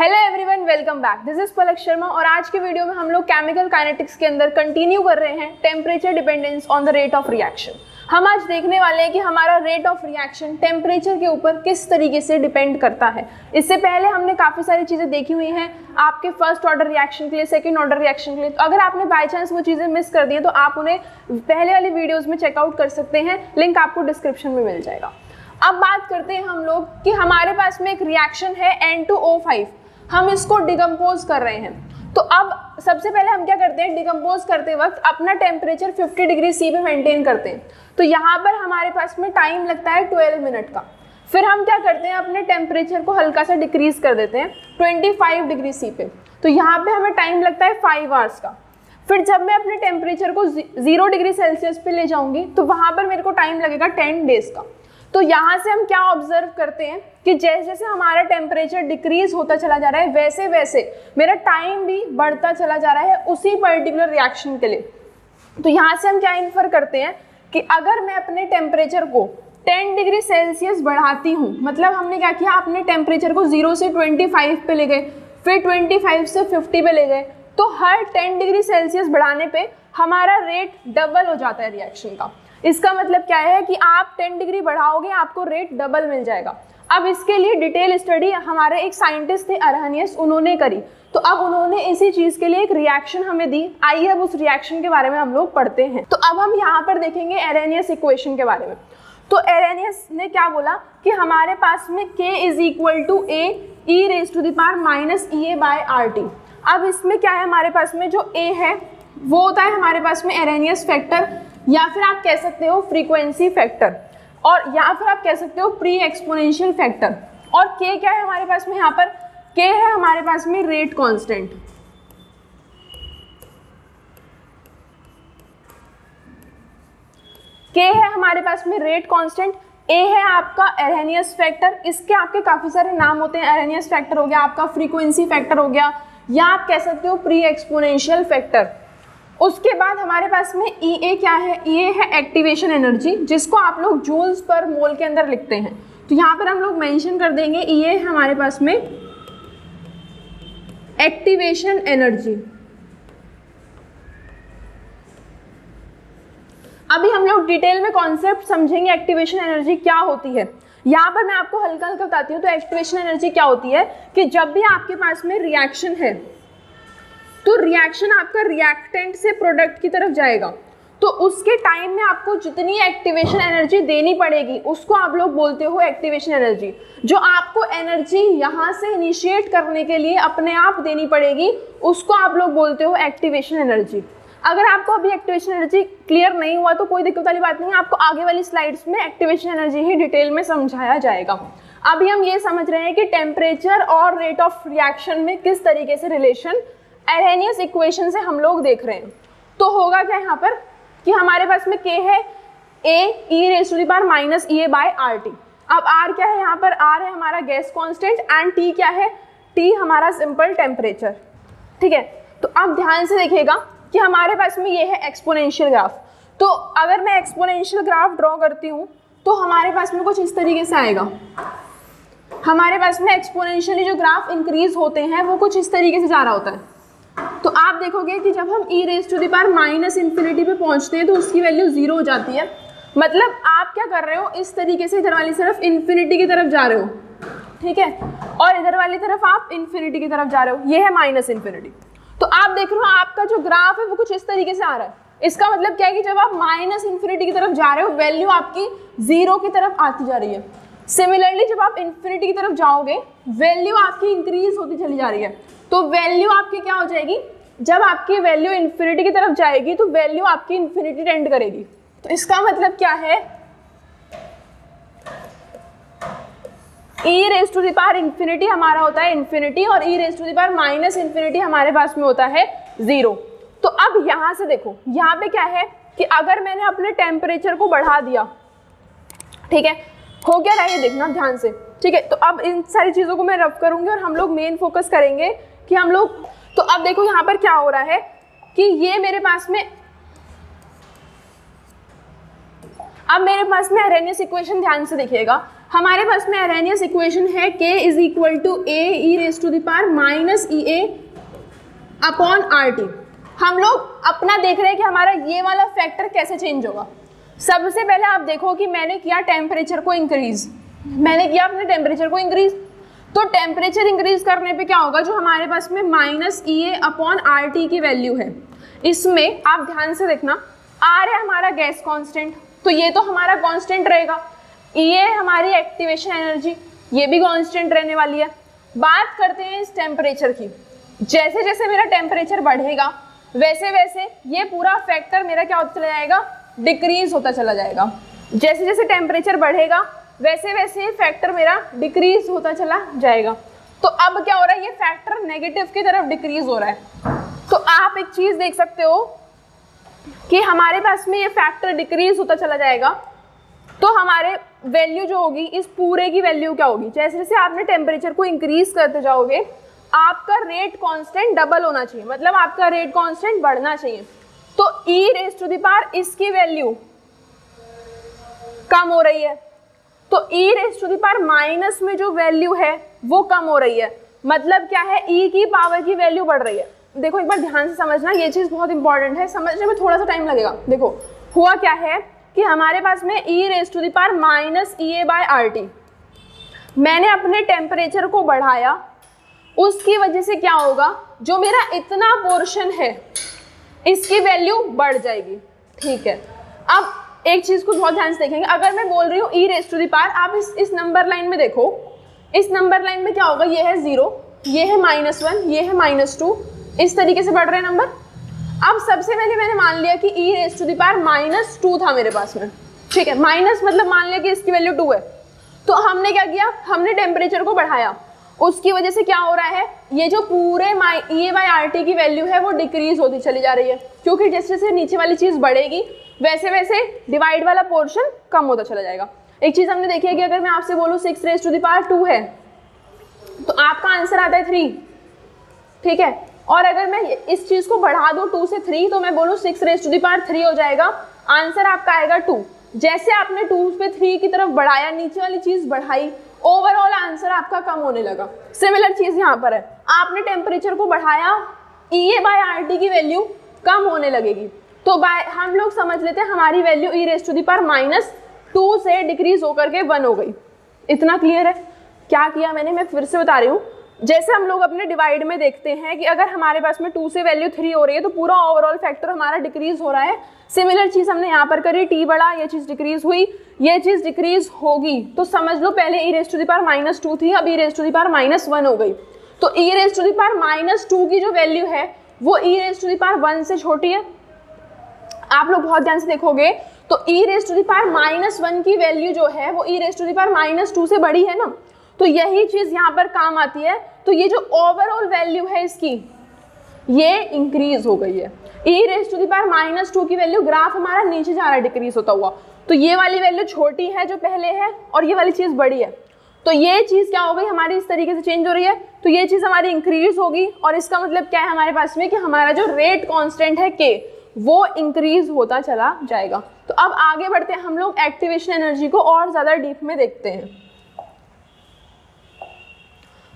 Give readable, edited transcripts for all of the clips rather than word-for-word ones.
Hello everyone, welcome back. This is Palak Sharma और आज के वीडियो में हम लोग केमिकल काइनेटिक्स के अंदर कंटिन्यू कर रहे हैं temperature dependence on the rate of reaction. हम आज देखने वाले हैं कि हमारा रेट ऑफ रिएक्शन टेम्परेचर के ऊपर किस तरीके से डिपेंड करता है। इससे पहले हमने काफ़ी सारी चीज़ें देखी हुई हैं आपके फर्स्ट ऑर्डर रिएक्शन के लिए, सेकेंड ऑर्डर रिएक्शन के लिए। तो अगर आपने बाई चांस वो चीज़ें मिस कर दी हैं तो आप उन्हें पहले वाली वीडियोज़ में चेकआउट कर सकते हैं, लिंक आपको डिस्क्रिप्शन में मिल जाएगा। अब बात करते हैं हम लोग कि हमारे पास में एक रिएक्शन है N2O5, हम इसको डिकम्पोज कर रहे हैं। तो अब सबसे पहले हम क्या करते हैं, डिकम्पोज करते वक्त अपना टेम्परेचर 50 डिग्री सी पे मेंटेन करते हैं। तो यहाँ पर हमारे पास में टाइम लगता है 12 मिनट का। फिर हम क्या करते हैं, अपने टेम्परेचर को हल्का सा डिक्रीज कर देते हैं 25 डिग्री सी पे। तो यहाँ पे हमें टाइम लगता है 5 आवर्स का। फिर जब मैं अपने टेम्परेचर को 0 डिग्री सेल्सियस पे ले जाऊंगी तो वहाँ पर मेरे को टाइम लगेगा 10 डेज का। तो यहाँ से हम क्या ऑब्जर्व करते हैं कि जैसे जैसे हमारा टेम्परेचर डिक्रीज होता चला जा रहा है वैसे वैसे मेरा टाइम भी बढ़ता चला जा रहा है उसी पर्टिकुलर रिएक्शन के लिए। तो यहाँ से हम क्या इन्फर करते हैं कि अगर मैं अपने टेम्परेचर को 10 डिग्री सेल्सियस बढ़ाती हूँ, मतलब हमने क्या किया, अपने टेम्परेचर को 0 से 25 पे ले गए, फिर 25 से 50 पे ले गए, तो हर 10 डिग्री सेल्सियस बढ़ाने पे हमारा रेट डबल हो जाता है रिएक्शन का। इसका मतलब क्या है कि आप 10 डिग्री बढ़ाओगे आपको रेट डबल मिल जाएगा। अब इसके लिए डिटेल स्टडी हमारे एक साइंटिस्ट थे अरहनियस, उन्होंने करी। तो अब उन्होंने इसी चीज़ के लिए एक रिएक्शन हमें दी। आइए अब उस रिएक्शन के बारे में हम लोग पढ़ते हैं। तो अब हम यहाँ पर देखेंगे अरहनियस इक्वेशन के बारे में। तो अरहनियस ने क्या बोला कि हमारे पास में K is equal to A e raise to the power minus EA by RT। अब इसमें क्या है, हमारे पास में जो A है वो होता है हमारे पास में अरहनियस फैक्टर, या फिर आप कह सकते हो फ्रीक्वेंसी फैक्टर, और या फिर आप कह सकते हो प्री एक्सपोनेंशियल फैक्टर। और K क्या है हमारे पास में, यहाँ पर K है हमारे पास में रेट कांस्टेंट। K है हमारे पास में रेट कांस्टेंट, A है आपका अरहनियस फैक्टर। इसके आपके काफ़ी सारे नाम होते हैं, अरहनियस फैक्टर हो गया, आपका फ्रीक्वेंसी फैक्टर हो गया, या आप कह सकते हो प्री एक्सपोनेंशियल फैक्टर। उसके बाद हमारे पास में EA क्या है, EA है एक्टिवेशन एनर्जी, जिसको आप लोग जूल्स पर मोल के अंदर लिखते हैं। तो यहाँ पर हम लोग मेंशन कर देंगे EA है हमारे पास में एक्टिवेशन एनर्जी। अभी हम लोग डिटेल में कॉन्सेप्ट समझेंगे एक्टिवेशन एनर्जी क्या होती है। यहाँ पर मैं आपको हल्का हल्का बताती हूँ। तो एक्टिवेशन एनर्जी क्या होती है कि जब भी आपके पास में रिएक्शन है तो रिएक्शन आपका रिएक्टेंट से प्रोडक्ट की तरफ जाएगा, तो उसके टाइम में आपको जितनी एक्टिवेशन एनर्जी देनी पड़ेगी उसको आप लोग बोलते हो एक्टिवेशन एनर्जी। जो आपको एनर्जी यहाँ से इनिशिएट करने के लिए अपने आप देनी पड़ेगी उसको आप लोग बोलते हो एक्टिवेशन एनर्जी। अगर आपको अभी एक्टिवेशन एनर्जी क्लियर नहीं हुआ तो कोई दिक्कत वाली बात नहीं है, आपको आगे वाली स्लाइड्स में एक्टिवेशन एनर्जी ही डिटेल में समझाया जाएगा। अभी हम ये समझ रहे हैं कि टेम्परेचर और रेट ऑफ रिएक्शन में किस तरीके से रिलेशन अरहनियस इक्वेशन से हम लोग देख रहे हैं। तो होगा क्या यहाँ पर कि हमारे पास में K है A e raise to the power minus EA by RT। अब R क्या है, यहाँ पर R है हमारा गैस कांस्टेंट, एंड T क्या है, T हमारा सिंपल टेम्परेचर। ठीक है, तो आप ध्यान से देखिएगा कि हमारे पास में ये है एक्सपोनेंशियल ग्राफ। तो अगर मैं एक्सपोनेंशियल ग्राफ ड्रॉ करती हूँ तो हमारे पास में कुछ इस तरीके से आएगा। हमारे पास में एक्सपोनेंशियली जो ग्राफ इंक्रीज होते हैं वो कुछ इस तरीके से जा रहा होता है। तो आप देखोगे कि जब हम e raise to the power minus infinity पे पहुंचते हैं तो उसकी वैल्यू 0 हो जाती है। मतलब आप क्या कर रहे हो, इस तरीके से इधर वाली तरफ इन्फिनिटी की तरफ जा रहे हो, ठीक है, और इधर वाली तरफ आप इन्फिनिटी की तरफ जा रहे हो, ये है माइनस इन्फिनिटी। तो आप देख रहे हो आपका जो ग्राफ है वो कुछ इस तरीके से आ रहा है। इसका मतलब क्या है कि जब आप माइनस इन्फिनिटी की तरफ जा रहे हो वैल्यू आपकी 0 की तरफ आती जा रही है। सिमिलरली जब आप इन्फिनिटी की तरफ जाओगे वैल्यू आपकी इंक्रीज होती चली जा रही है। तो वैल्यू आपकी क्या हो जाएगी, जब आपकी वैल्यू इन्फिनिटी की तरफ जाएगी तो वैल्यू आपकी इन्फिनिटी टेंड करेगी। तो इसका मतलब क्या है, e raise to the power infinity हमारा होता है इन्फिनिटी, और e raise to the power minus infinity हमारे पास में होता है 0। तो अब यहाँ से देखो, यहाँ पे क्या है कि अगर मैंने अपने टेम्परेचर को बढ़ा दिया, ठीक है, हो क्या रहा है ये देखना ध्यान से, ठीक है। तो अब इन सारी चीज़ों को मैं रफ करूंगी और हम लोग मेन फोकस करेंगे कि हम लोग, तो अब देखो यहाँ पर क्या हो रहा है कि ये मेरे पास में, अब मेरे पास में अरहनियस इक्वेशन ध्यान से देखिएगा। हमारे पास में अरेनियस इक्वेशन है k is equal to A e raise to the power minus E A upon R T. हम लोग अपना देख रहे हैं कि हमारा ये वाला फैक्टर कैसे चेंज होगा। सबसे पहले आप देखो कि मैंने किया टेम्परेचर को इंक्रीज, मैंने किया अपने टेम्परेचर को इंक्रीज, तो टेम्परेचर इंक्रीज करने पे क्या होगा, जो हमारे पास में minus E A upon R T की वैल्यू है, इसमें आप ध्यान से देखना, आर है हमारा गैस कांस्टेंट, तो ये तो हमारा कांस्टेंट रहेगा, ई ए हमारी एक्टिवेशन एनर्जी, ये भी कांस्टेंट रहने वाली है। बात करते हैं इस टेम्परेचर की, जैसे जैसे मेरा टेम्परेचर बढ़ेगा वैसे वैसे ये पूरा फैक्टर मेरा क्या होता चला जाएगा, डिक्रीज होता चला जाएगा। जैसे जैसे टेम्परेचर बढ़ेगा वैसे वैसे फैक्टर मेरा डिक्रीज होता चला जाएगा। तो अब क्या हो रहा है, ये फैक्टर नेगेटिव की तरफ डिक्रीज हो रहा है। तो आप एक चीज देख सकते हो कि हमारे पास में ये फैक्टर डिक्रीज होता चला जाएगा, तो हमारे वैल्यू जो होगी इस पूरे की वैल्यू क्या होगी, जैसे जैसे आपने टेम्परेचर को इंक्रीज करते जाओगे आपका रेट कांस्टेंट डबल होना चाहिए, मतलब आपका रेट कांस्टेंट बढ़ना चाहिए। तो e raise to the power इसकी वैल्यू कम हो रही है, तो e raise to the power minus में जो वैल्यू है वो कम हो रही है, मतलब क्या है, ई की पावर की वैल्यू बढ़ रही है। देखो एक बार ध्यान से समझना, ये चीज बहुत इंपॉर्टेंट है, समझने में थोड़ा सा टाइम लगेगा। देखो हुआ क्या है कि हमारे पास में E raise to the power minus E A by R T, मैंने अपने टेम्परेचर को बढ़ाया, उसकी वजह से क्या होगा, जो मेरा इतना पोर्शन है इसकी वैल्यू बढ़ जाएगी। ठीक है, अब एक चीज को बहुत ध्यान से देखेंगे, अगर मैं बोल रही हूँ ई रेज टू द पावर, आप इस नंबर लाइन में देखो, इस नंबर लाइन में क्या होगा, ये है 0, ये है -1, ये है -2, इस तरीके से बढ़ रहे हैं नंबर। अब सबसे पहले मैंने मान लिया कि ई रेज टू द पावर -2 था मेरे पास में, ठीक है, माइनस मतलब मान लिया कि इसकी वैल्यू 2 है, तो हमने क्या किया, हमने टेम्परेचर को बढ़ाया, उसकी वजह से क्या हो रहा है, ये जो पूरे ई ए बाय आर टी की वैल्यू है वो डिक्रीज होती चली जा रही है, क्योंकि जैसे जैसे नीचे वाली चीज बढ़ेगी वैसे वैसे डिवाइड वाला पोर्शन कम होता चला जाएगा। एक चीज हमने देखी है कि अगर मैं आपसे बोलूँ 6 रेज टू द पावर 2 है तो आपका आंसर आता है 3, ठीक है, और अगर मैं इस चीज को बढ़ा दूं 2 से 3 तो मैं बोलूँ 6 रेज टू द पावर 3 हो जाएगा, आंसर आपका आएगा 2। जैसे आपने 2 पे 3 की तरफ बढ़ाया, नीचे वाली चीज बढ़ाई, ओवरऑल आंसर आपका कम होने लगा। सिमिलर चीज यहाँ पर है, आपने टेम्परेचर को बढ़ाया, E A by R T की वैल्यू कम होने लगेगी, तो हम लोग समझ लेते हैं हमारी value e raise to the power -2 से डिक्रीज होकर के 1 हो गई। इतना क्लियर है? क्या किया मैंने, मैं फिर से बता रही हूँ, जैसे हम लोग अपने डिवाइड में देखते हैं कि अगर हमारे पास में 2 से वैल्यू 3 हो रही है तो पूरा ओवरऑल फैक्टर हमारा डिक्रीज हो रहा है। सिमिलर चीज हमने यहाँ पर करी, टी बढ़ा, ये चीज डिक्रीज हुई, ये चीज डिक्रीज होगी, तो समझ लो पहले ई रेज टू द पावर -2 थी, अब ई रेज टू द पावर -1 हो गई। तो e raise to the power -2 की जो वैल्यू है वो ई रेज टू द पावर 1 से छोटी है। आप लोग बहुत ध्यान से देखोगे तो e raise to the power -1 की वैल्यू जो है वो ई रेज टू द पावर -2 से बड़ी है ना, तो यही चीज यहाँ पर काम आती है। तो ये जो ओवरऑल वैल्यू है इसकी, ये इंक्रीज हो गई है। ई रेज टू द पावर -2 की वैल्यू, ग्राफ हमारा नीचे जा रहा है डिक्रीज होता हुआ, तो ये वाली वैल्यू छोटी है जो पहले है और ये वाली चीज बड़ी है, तो ये चीज क्या हो गई हमारी, इस तरीके से चेंज हो रही है, तो ये चीज हमारी इंक्रीज होगी, और इसका मतलब क्या है हमारे पास में कि हमारा जो रेट कांस्टेंट है के वो इंक्रीज होता चला जाएगा। तो अब आगे बढ़ते हैं हम लोग, एक्टिवेशन एनर्जी को और ज्यादा डीप में देखते हैं।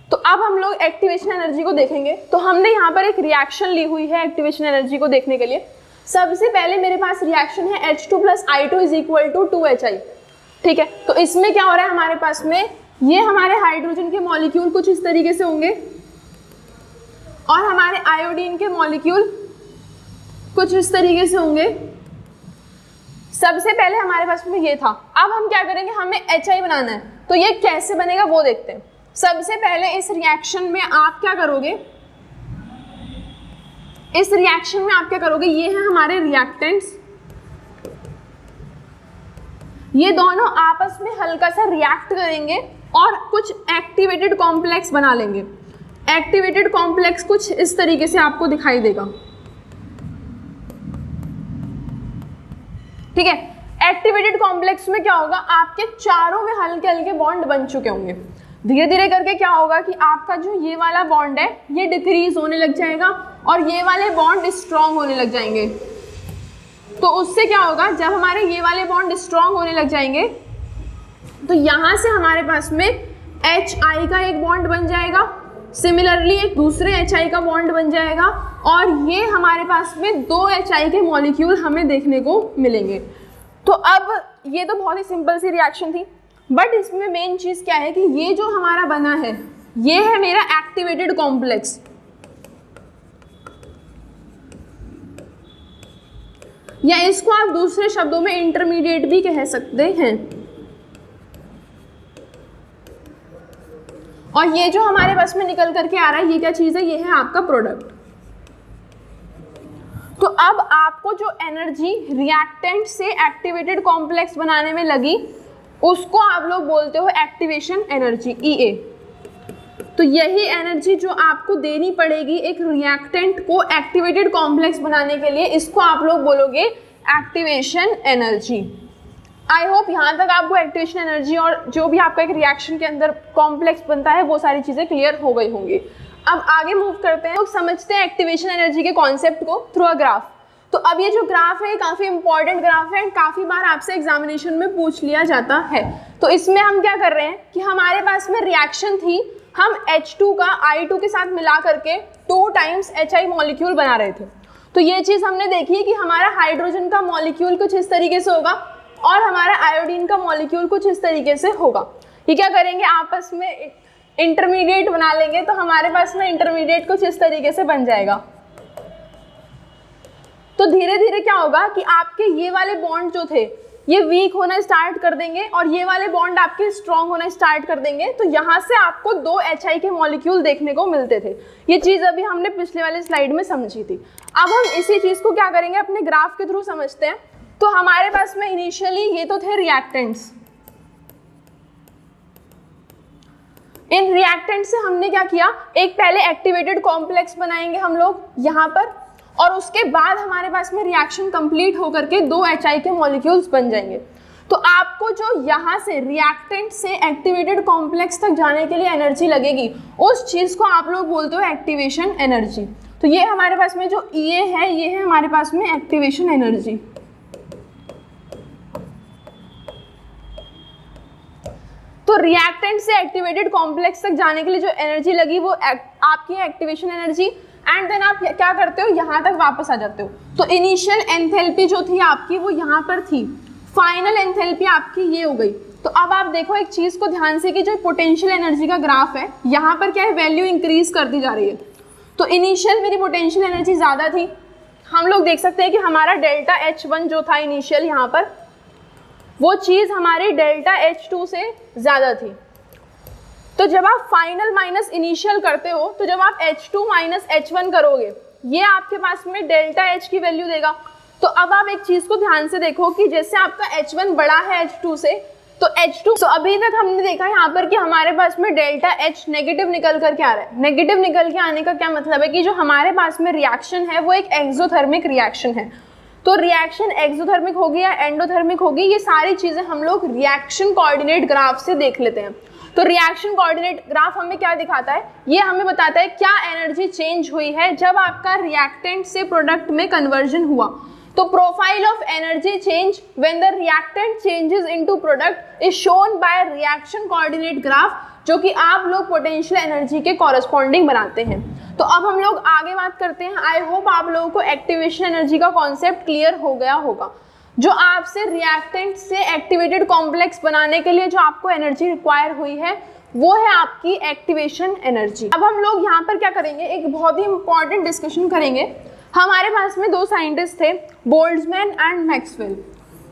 तो अब हम लोग एक्टिवेशन एनर्जी को देखेंगे। तो हमने यहाँ पर एक रिएक्शन ली हुई है एक्टिवेशन एनर्जी को देखने के लिए। सबसे पहले मेरे पास रिएक्शन है H2 + I2 = 2HI, ठीक है। तो इसमें क्या हो रहा है हमारे पास में, ये हमारे हाइड्रोजन के मॉलिक्यूल कुछ इस तरीके से होंगे और हमारे आयोडीन के मॉलिक्यूल कुछ इस तरीके से होंगे। सबसे पहले हमारे पास में ये था, अब हम क्या करेंगे, हमें HI बनाना है, तो ये कैसे बनेगा वो देखते हैं। सबसे पहले इस रिएक्शन में आप क्या करोगे, इस रिएक्शन में आप क्या करोगे, ये हैं हमारे रिएक्टेंट्स, ये दोनों आपस में हल्का सा रिएक्ट करेंगे और कुछ एक्टिवेटेड कॉम्प्लेक्स बना लेंगे। एक्टिवेटेड कॉम्प्लेक्स कुछ इस तरीके से आपको दिखाई देगा, ठीक है। एक्टिवेटेड कॉम्प्लेक्स में क्या होगा, आपके चारों में हल्के हल्के बॉन्ड बन चुके होंगे। धीरे धीरे करके क्या होगा कि आपका जो ये वाला बॉन्ड है ये डिक्रीज होने लग जाएगा और ये वाले बॉन्ड स्ट्रॉन्ग होने लग जाएंगे। तो उससे क्या होगा, जब हमारे ये वाले बॉन्ड स्ट्रॉन्ग होने लग जाएंगे तो यहाँ से हमारे पास में HI का एक बॉन्ड बन जाएगा, सिमिलरली एक दूसरे HI का बॉन्ड बन जाएगा, और ये हमारे पास में 2 HI के मॉलिक्यूल हमें देखने को मिलेंगे। तो अब ये तो बहुत ही सिंपल सी रिएक्शन थी, बट इसमें मेन चीज़ क्या है कि ये जो हमारा बना है ये है मेरा एक्टिवेटेड कॉम्प्लेक्स, या इसको आप दूसरे शब्दों में इंटरमीडिएट भी कह सकते हैं। और ये जो हमारे बस में निकल करके आ रहा है ये क्या चीज़ है, ये है आपका प्रोडक्ट। तो अब आपको जो एनर्जी रिएक्टेंट से एक्टिवेटेड कॉम्प्लेक्स बनाने में लगी उसको आप लोग बोलते हो एक्टिवेशन एनर्जी, EA। तो यही एनर्जी जो आपको देनी पड़ेगी एक रिएक्टेंट को एक्टिवेटेड कॉम्प्लेक्स बनाने के लिए, इसको आप लोग बोलोगे एक्टिवेशन एनर्जी। आई होप यहाँ तक आपको एक्टिवेशन एनर्जी और जो भी आपका एक रिएक्शन के अंदर कॉम्प्लेक्स बनता है वो सारी चीज़ें क्लियर हो गई होंगी। अब आगे मूव करते हैं, लोग समझते हैं एक्टिवेशन एनर्जी के कॉन्सेप्ट को थ्रू अ ग्राफ। तो अब ये जो ग्राफ है काफ़ी इंपॉर्टेंट ग्राफ है एंड काफ़ी बार आपसे एग्जामिनेशन में पूछ लिया जाता है। तो इसमें हम क्या कर रहे हैं कि हमारे पास में रिएक्शन थी, हम H2 का I2 के साथ मिला करके 2 टाइम्स HI मॉलिक्यूल बना रहे थे। तो ये चीज़ हमने देखी है कि हमारा हाइड्रोजन का मॉलिक्यूल कुछ इस तरीके से होगा और हमारा आयोडीन का मॉलिक्यूल कुछ इस तरीके से होगा। ये क्या करेंगे, आपस में इंटरमीडिएट बना लेंगे, तो हमारे पास में इंटरमीडिएट कुछ इस तरीके से बन जाएगा। तो धीरे धीरे क्या होगा कि आपके ये वाले बॉन्ड जो थे ये वीक होना स्टार्ट कर देंगे और ये वाले बॉन्ड आपके स्ट्रॉन्ग होना स्टार्ट कर देंगे। तो यहाँ से आपको 2 HI के मॉलिक्यूल देखने को मिलते थे। ये चीज़ अभी हमने पिछले वाले स्लाइड में समझी थी। अब हम इसी चीज़ को क्या करेंगे अपने ग्राफ के थ्रू समझते हैं। तो हमारे पास में इनिशियली ये तो थे रिएक्टेंट्स। इन रिएक्टेंट से हमने क्या किया, एक पहले एक्टिवेटेड कॉम्प्लेक्स बनाएंगे हम लोग यहाँ पर, और उसके बाद हमारे पास में रिएक्शन कंप्लीट होकर के 2 HI के मॉलिक्यूल्स बन जाएंगे। तो आपको जो यहाँ से रिएक्टेंट से एक्टिवेटेड कॉम्प्लेक्स तक जाने के लिए एनर्जी लगेगी उस चीज़ को आप लोग बोलते हो एक्टिवेशन एनर्जी। तो ये हमारे पास में जो EA है ये है हमारे पास में एक्टिवेशन एनर्जी। तो रिएक्टेंट से एक्टिवेटेड कॉम्प्लेक्स तक जाने के लिए जो एनर्जी लगी वो आपकी एक्टिवेशन एनर्जी। एंड देन आप क्या करते हो, यहाँ तक वापस आ जाते हो। तो इनिशियल एंथैल्पी जो थी आपकी वो यहाँ पर थी, फाइनल एंथैल्पी आपकी ये हो गई। तो अब आप देखो एक चीज़ को ध्यान से कि जो पोटेंशियल एनर्जी का ग्राफ है यहाँ पर क्या है, वैल्यू इंक्रीज करती जा रही है। तो इनिशियल मेरी पोटेंशियल एनर्जी ज़्यादा थी, हम लोग देख सकते हैं कि हमारा डेल्टा H1 जो था इनिशियल यहाँ पर वो चीज़ हमारी डेल्टा H2 से ज़्यादा थी। तो जब आप फाइनल माइनस इनिशियल करते हो तो जब आप H2 माइनस H1 करोगे ये आपके पास में डेल्टा H की वैल्यू देगा। तो अब आप एक चीज़ को ध्यान से देखो कि जैसे आपका H1 बड़ा है H2 से, तो H2 तो अभी तक हमने देखा यहाँ पर कि हमारे पास में डेल्टा H नेगेटिव निकल कर के आ रहा है। नेगेटिव निकल के आने का क्या मतलब है कि जो हमारे पास में रिएक्शन है वो एक एक्सोथर्मिक रिएक्शन है। तो रिएक्शन एक्सोथर्मिक होगी या एंडोथर्मिक होगी, ये सारी चीज़ें हम लोग रिएक्शन कोऑर्डिनेट ग्राफ से देख लेते हैं। तो रिएक्शन कोऑर्डिनेट ग्राफ हमें क्या दिखाता है, ये हमें बताता है क्या एनर्जी चेंज हुई है जब आपका रिएक्टेंट से प्रोडक्ट में कन्वर्जन हुआ। तो profile of energy change when the reactant changes into product is shown by reaction coordinate graph, जो कि आप लोग पोटेंशियल एनर्जी के कॉरस्पॉन्डिंग बनाते हैं। तो अब हम लोग आगे बात करते हैं। आई होप आप लोगों को एक्टिवेशन एनर्जी का कॉन्सेप्ट क्लियर हो गया होगा। जो आपसे रिएक्टेंट से एक्टिवेटेड कॉम्प्लेक्स बनाने के लिए जो आपको एनर्जी रिक्वायर हुई है वो है आपकी एक्टिवेशन एनर्जी। अब हम लोग यहाँ पर क्या करेंगे, एक बहुत ही इंपॉर्टेंट डिस्कशन करेंगे। हमारे पास में 2 साइंटिस्ट थे, बोल्ट्जमैन एंड मैक्सवेल,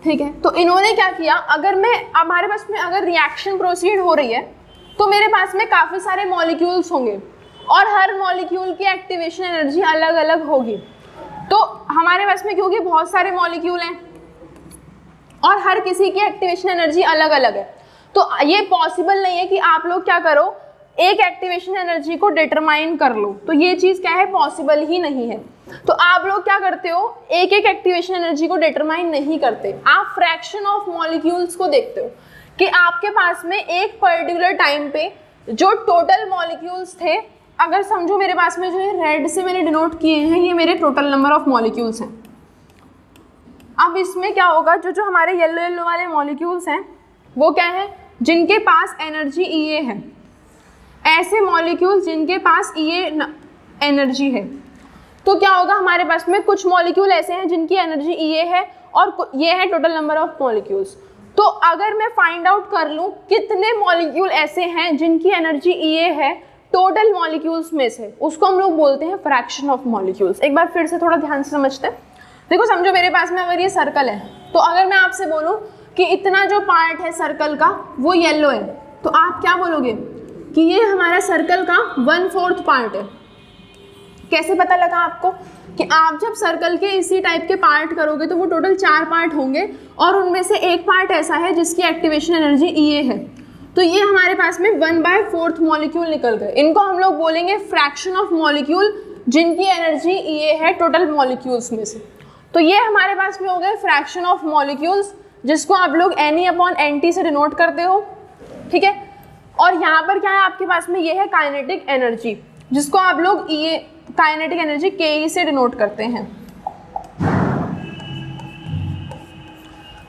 ठीक है। तो इन्होंने क्या किया, हमारे पास में अगर रिएक्शन प्रोसीड हो रही है तो मेरे पास में काफ़ी सारे मॉलिक्यूल्स होंगे और हर मॉलिक्यूल की एक्टिवेशन एनर्जी अलग अलग होगी। तो हमारे पास में क्योंकि बहुत सारे मॉलिक्यूल हैं और हर किसी की एक्टिवेशन एनर्जी अलग अलग है, तो ये पॉसिबल नहीं है कि आप लोग क्या करो एक एक्टिवेशन एनर्जी को डिटरमाइन कर लो। तो ये चीज़ क्या है, पॉसिबल ही नहीं है। तो आप लोग क्या करते हो, एक एक एक्टिवेशन एनर्जी को डिटरमाइन नहीं करते, आप फ्रैक्शन ऑफ मॉलिक्यूल्स को देखते हो कि आपके पास में एक पर्टिकुलर टाइम पे जो टोटल मॉलिक्यूल्स थे, अगर समझो मेरे पास में जो है रेड से मैंने डिनोट किए हैं ये मेरे टोटल नंबर ऑफ मॉलिक्यूल्स हैं। अब इसमें क्या होगा, जो हमारे येलो येलो वाले मॉलिक्यूल्स हैं वो क्या है, जिनके पास एनर्जी EA है, ऐसे मॉलिक्यूल्स जिनके पास EA एनर्जी है, तो क्या होगा हमारे पास में कुछ मॉलिक्यूल ऐसे हैं जिनकी एनर्जी EA है और ये है टोटल नंबर ऑफ मॉलिक्यूल्स। तो अगर मैं फाइंड आउट कर लूँ कितने मॉलिक्यूल ऐसे हैं जिनकी एनर्जी EA है टोटल मॉलिक्यूल्स में से, उसको हम लोग बोलते हैं फ्रैक्शन ऑफ मॉलिक्यूल्स। एक बार फिर से थोड़ा ध्यान से समझते हैं। देखो समझो मेरे पास में अगर ये सर्कल है, तो अगर मैं आपसे बोलूँ कि इतना जो पार्ट है सर्कल का वो येलो है, तो आप क्या बोलोगे कि ये हमारा सर्कल का 1/4 पार्ट है। कैसे पता लगा आपको कि आप जब सर्कल के इसी टाइप के पार्ट करोगे तो वो टोटल 4 पार्ट होंगे और उनमें से एक पार्ट ऐसा है जिसकी एक्टिवेशन एनर्जी EA है, तो ये हमारे पास में 1/4 मॉलिक्यूल निकल गए। इनको हम लोग बोलेंगे फ्रैक्शन ऑफ मॉलिक्यूल जिनकी एनर्जी EA है टोटल मॉलिक्यूल्स में से। तो ये हमारे पास में हो गए फ्रैक्शन ऑफ मॉलिक्यूल्स, जिसको आप लोग Ne/NT से डिनोट करते हो, ठीक है। और यहाँ पर क्या है आपके पास में, ये है काइनेटिक एनर्जी, जिसको आप लोग काइनेटिक एनर्जी Ke से डिनोट करते हैं।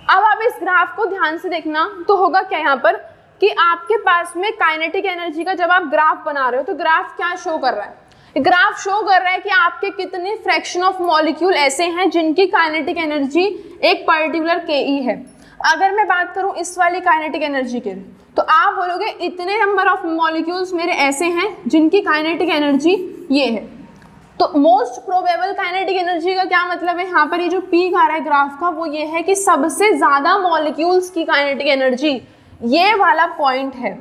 अब आप इस ग्राफ को ध्यान से देखना, तो होगा क्या यहाँ पर कि आपके पास में काइनेटिक एनर्जी का जब आप ग्राफ बना रहे हो तो ग्राफ क्या शो कर रहा है, ग्राफ शो कर रहा है कि आपके कितने फ्रैक्शन ऑफ मॉलिक्यूल ऐसे हैं जिनकी काइनेटिक एनर्जी एक पर्टिकुलर Ke है। अगर मैं बात करूं इस वाली काइनेटिक एनर्जी के, तो आप बोलोगे इतने नंबर ऑफ मॉलिक्यूल्स मेरे ऐसे हैं जिनकी काइनेटिक एनर्जी ये है। तो मोस्ट प्रोबेबल काइनेटिक एनर्जी का क्या मतलब है, यहाँ पर ये जो पीक आ रहा है ग्राफ का वो ये है कि सबसे ज़्यादा मॉलिक्यूल्स की काइनेटिक एनर्जी ये वाला पॉइंट है।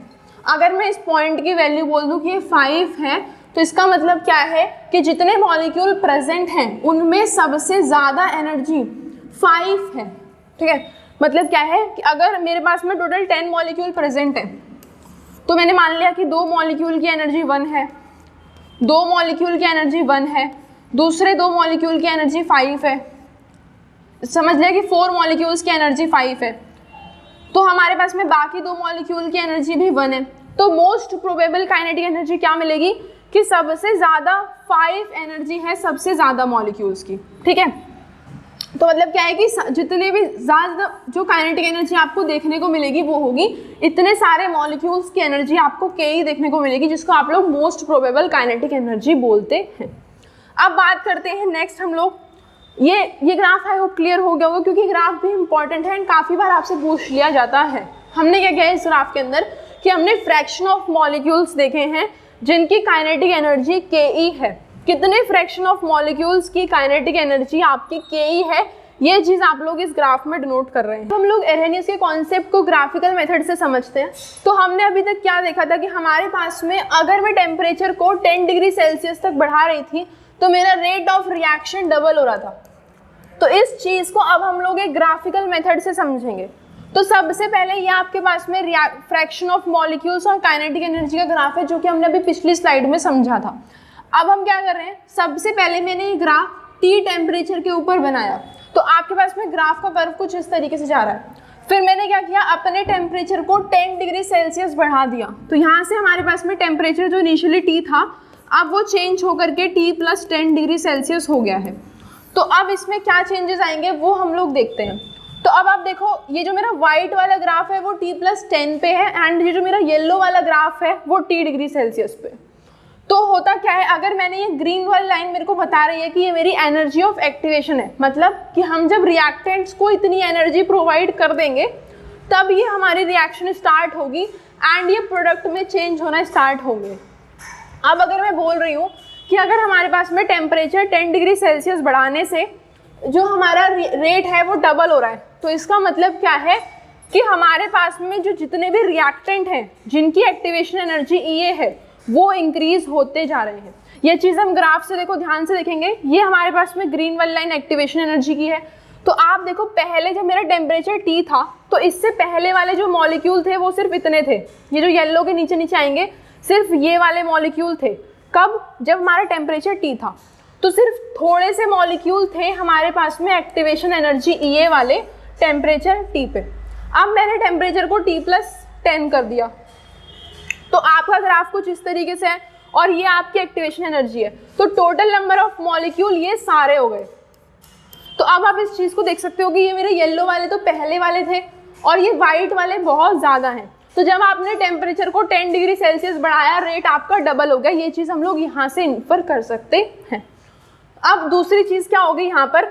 अगर मैं इस पॉइंट की वैल्यू बोल दूँ कि ये 5 है, तो इसका मतलब क्या है कि जितने मॉलिक्यूल प्रेजेंट हैं उनमें सबसे ज़्यादा एनर्जी 5 है, ठीक है। मतलब क्या है कि अगर मेरे पास में टोटल 10 मॉलिक्यूल प्रेजेंट है, तो मैंने मान लिया कि 2 मॉलिक्यूल की एनर्जी 1 है, 2 मॉलिक्यूल की एनर्जी 1 है, दूसरे 2 मॉलिक्यूल की एनर्जी 5 है, समझ लिया कि 4 मॉलिक्यूल्स की एनर्जी 5 है, तो हमारे पास में बाकी 2 मॉलिक्यूल की एनर्जी भी 1 है। तो मोस्ट प्रोबेबल काइनेटिक एनर्जी क्या मिलेगी कि सबसे ज़्यादा 5 एनर्जी है सबसे ज़्यादा मॉलिक्यूल्स की, ठीक है। तो मतलब क्या है कि जितने भी ज़्यादा जो काइनेटिक एनर्जी आपको देखने को मिलेगी वो होगी इतने सारे मॉलिक्यूल्स की एनर्जी आपको Ke देखने को मिलेगी, जिसको आप लोग मोस्ट प्रोबेबल काइनेटिक एनर्जी बोलते हैं। अब बात करते हैं नेक्स्ट हम लोग, ये ग्राफ आई होप क्लियर हो गया होगा, क्योंकि ग्राफ भी इंपॉर्टेंट है एंड काफ़ी बार आपसे पूछ लिया जाता है। हमने क्या किया है इस ग्राफ के अंदर कि हमने फ्रैक्शन ऑफ मॉलिक्यूल्स देखे हैं जिनकी काइनेटिक एनर्जी Ke है। कितने फ्रैक्शन ऑफ मॉलिक्यूल्स की काइनेटिक एनर्जी आपकी Ke है, ये चीज़ आप लोग इस ग्राफ में डिनोट कर रहे हैं। हम लोग एरेनियस के कॉन्सेप्ट को ग्राफिकल मेथड से समझते हैं। तो हमने अभी तक क्या देखा था कि हमारे पास में अगर मैं टेम्परेचर को 10 डिग्री सेल्सियस तक बढ़ा रही थी तो मेरा रेट ऑफ रिएक्शन डबल हो रहा था। तो इस चीज़ को अब हम लोग एक ग्राफिकल मेथड से समझेंगे। तो सबसे पहले ये आपके पास में फ्रैक्शन ऑफ मॉलिक्यूल्स और काइनेटिक एनर्जी का ग्राफ है, जो कि हमने अभी पिछली स्लाइड में समझा था। अब हम क्या कर रहे हैं, सबसे पहले मैंने ये ग्राफ T टेम्परेचर के ऊपर बनाया, तो आपके पास में ग्राफ का कर्व कुछ इस तरीके से जा रहा है। फिर मैंने क्या किया, अपने टेम्परेचर को 10 डिग्री सेल्सियस बढ़ा दिया, तो यहाँ से हमारे पास में टेम्परेचर जो इनिशियली T था अब वो चेंज होकर के T+10 डिग्री सेल्सियस हो गया है। तो अब इसमें क्या चेंजेस आएंगे वो हम लोग देखते हैं। तो अब आप देखो, ये जो मेरा व्हाइट वाला ग्राफ है वो T+10 पे है एंड ये जो मेरा येलो वाला ग्राफ है वो T डिग्री सेल्सियस पे। तो होता क्या है, अगर मैंने ये ग्रीन वाली लाइन मेरे को बता रही है कि ये मेरी एनर्जी ऑफ एक्टिवेशन है, मतलब कि हम जब रिएक्टेंट्स को इतनी एनर्जी प्रोवाइड कर देंगे तब ये हमारी रिएक्शन स्टार्ट होगी एंड ये प्रोडक्ट में चेंज होना स्टार्ट होंगे। अब अगर मैं बोल रही हूँ कि अगर हमारे पास में टेम्परेचर 10 डिग्री सेल्सियस बढ़ाने से जो हमारा रेट है वो डबल हो रहा है, तो इसका मतलब क्या है कि हमारे पास में जो जितने भी रिएक्टेंट हैं जिनकी एक्टिवेशन एनर्जी Ea है वो इंक्रीज होते जा रहे हैं। ये चीज़ हम ग्राफ से देखो ध्यान से देखेंगे। ये हमारे पास में ग्रीन वाली लाइन एक्टिवेशन एनर्जी की है। तो आप देखो, पहले जब मेरा टेम्परेचर T था तो इससे पहले वाले जो मॉलिक्यूल थे वो सिर्फ इतने थे, ये जो येलो के नीचे नीचे आएंगे सिर्फ ये वाले मॉलिक्यूल थे। कब? जब हमारा टेम्परेचर T था, तो सिर्फ थोड़े से मॉलिक्यूल थे हमारे पास में एक्टिवेशन एनर्जी Ea वाले टेम्परेचर T पे। अब मैंने टेम्परेचर को T+10 कर दिया, तो आपका ग्राफ कुछ इस तरीके से है और ये आपकी एक्टिवेशन एनर्जी है। तो टोटल नंबर ऑफ मॉलिक्यूल ये सारे हो गए। तो अब आप इस चीज़ को देख सकते हो कि ये मेरे येलो वाले तो पहले वाले थे और ये वाइट वाले बहुत ज़्यादा हैं। तो जब आपने टेम्परेचर को 10 डिग्री सेल्सियस बढ़ाया, रेट आपका डबल हो गया। ये चीज़ हम लोग यहाँ से इन्फर कर सकते हैं। अब दूसरी चीज़ क्या होगी यहाँ पर,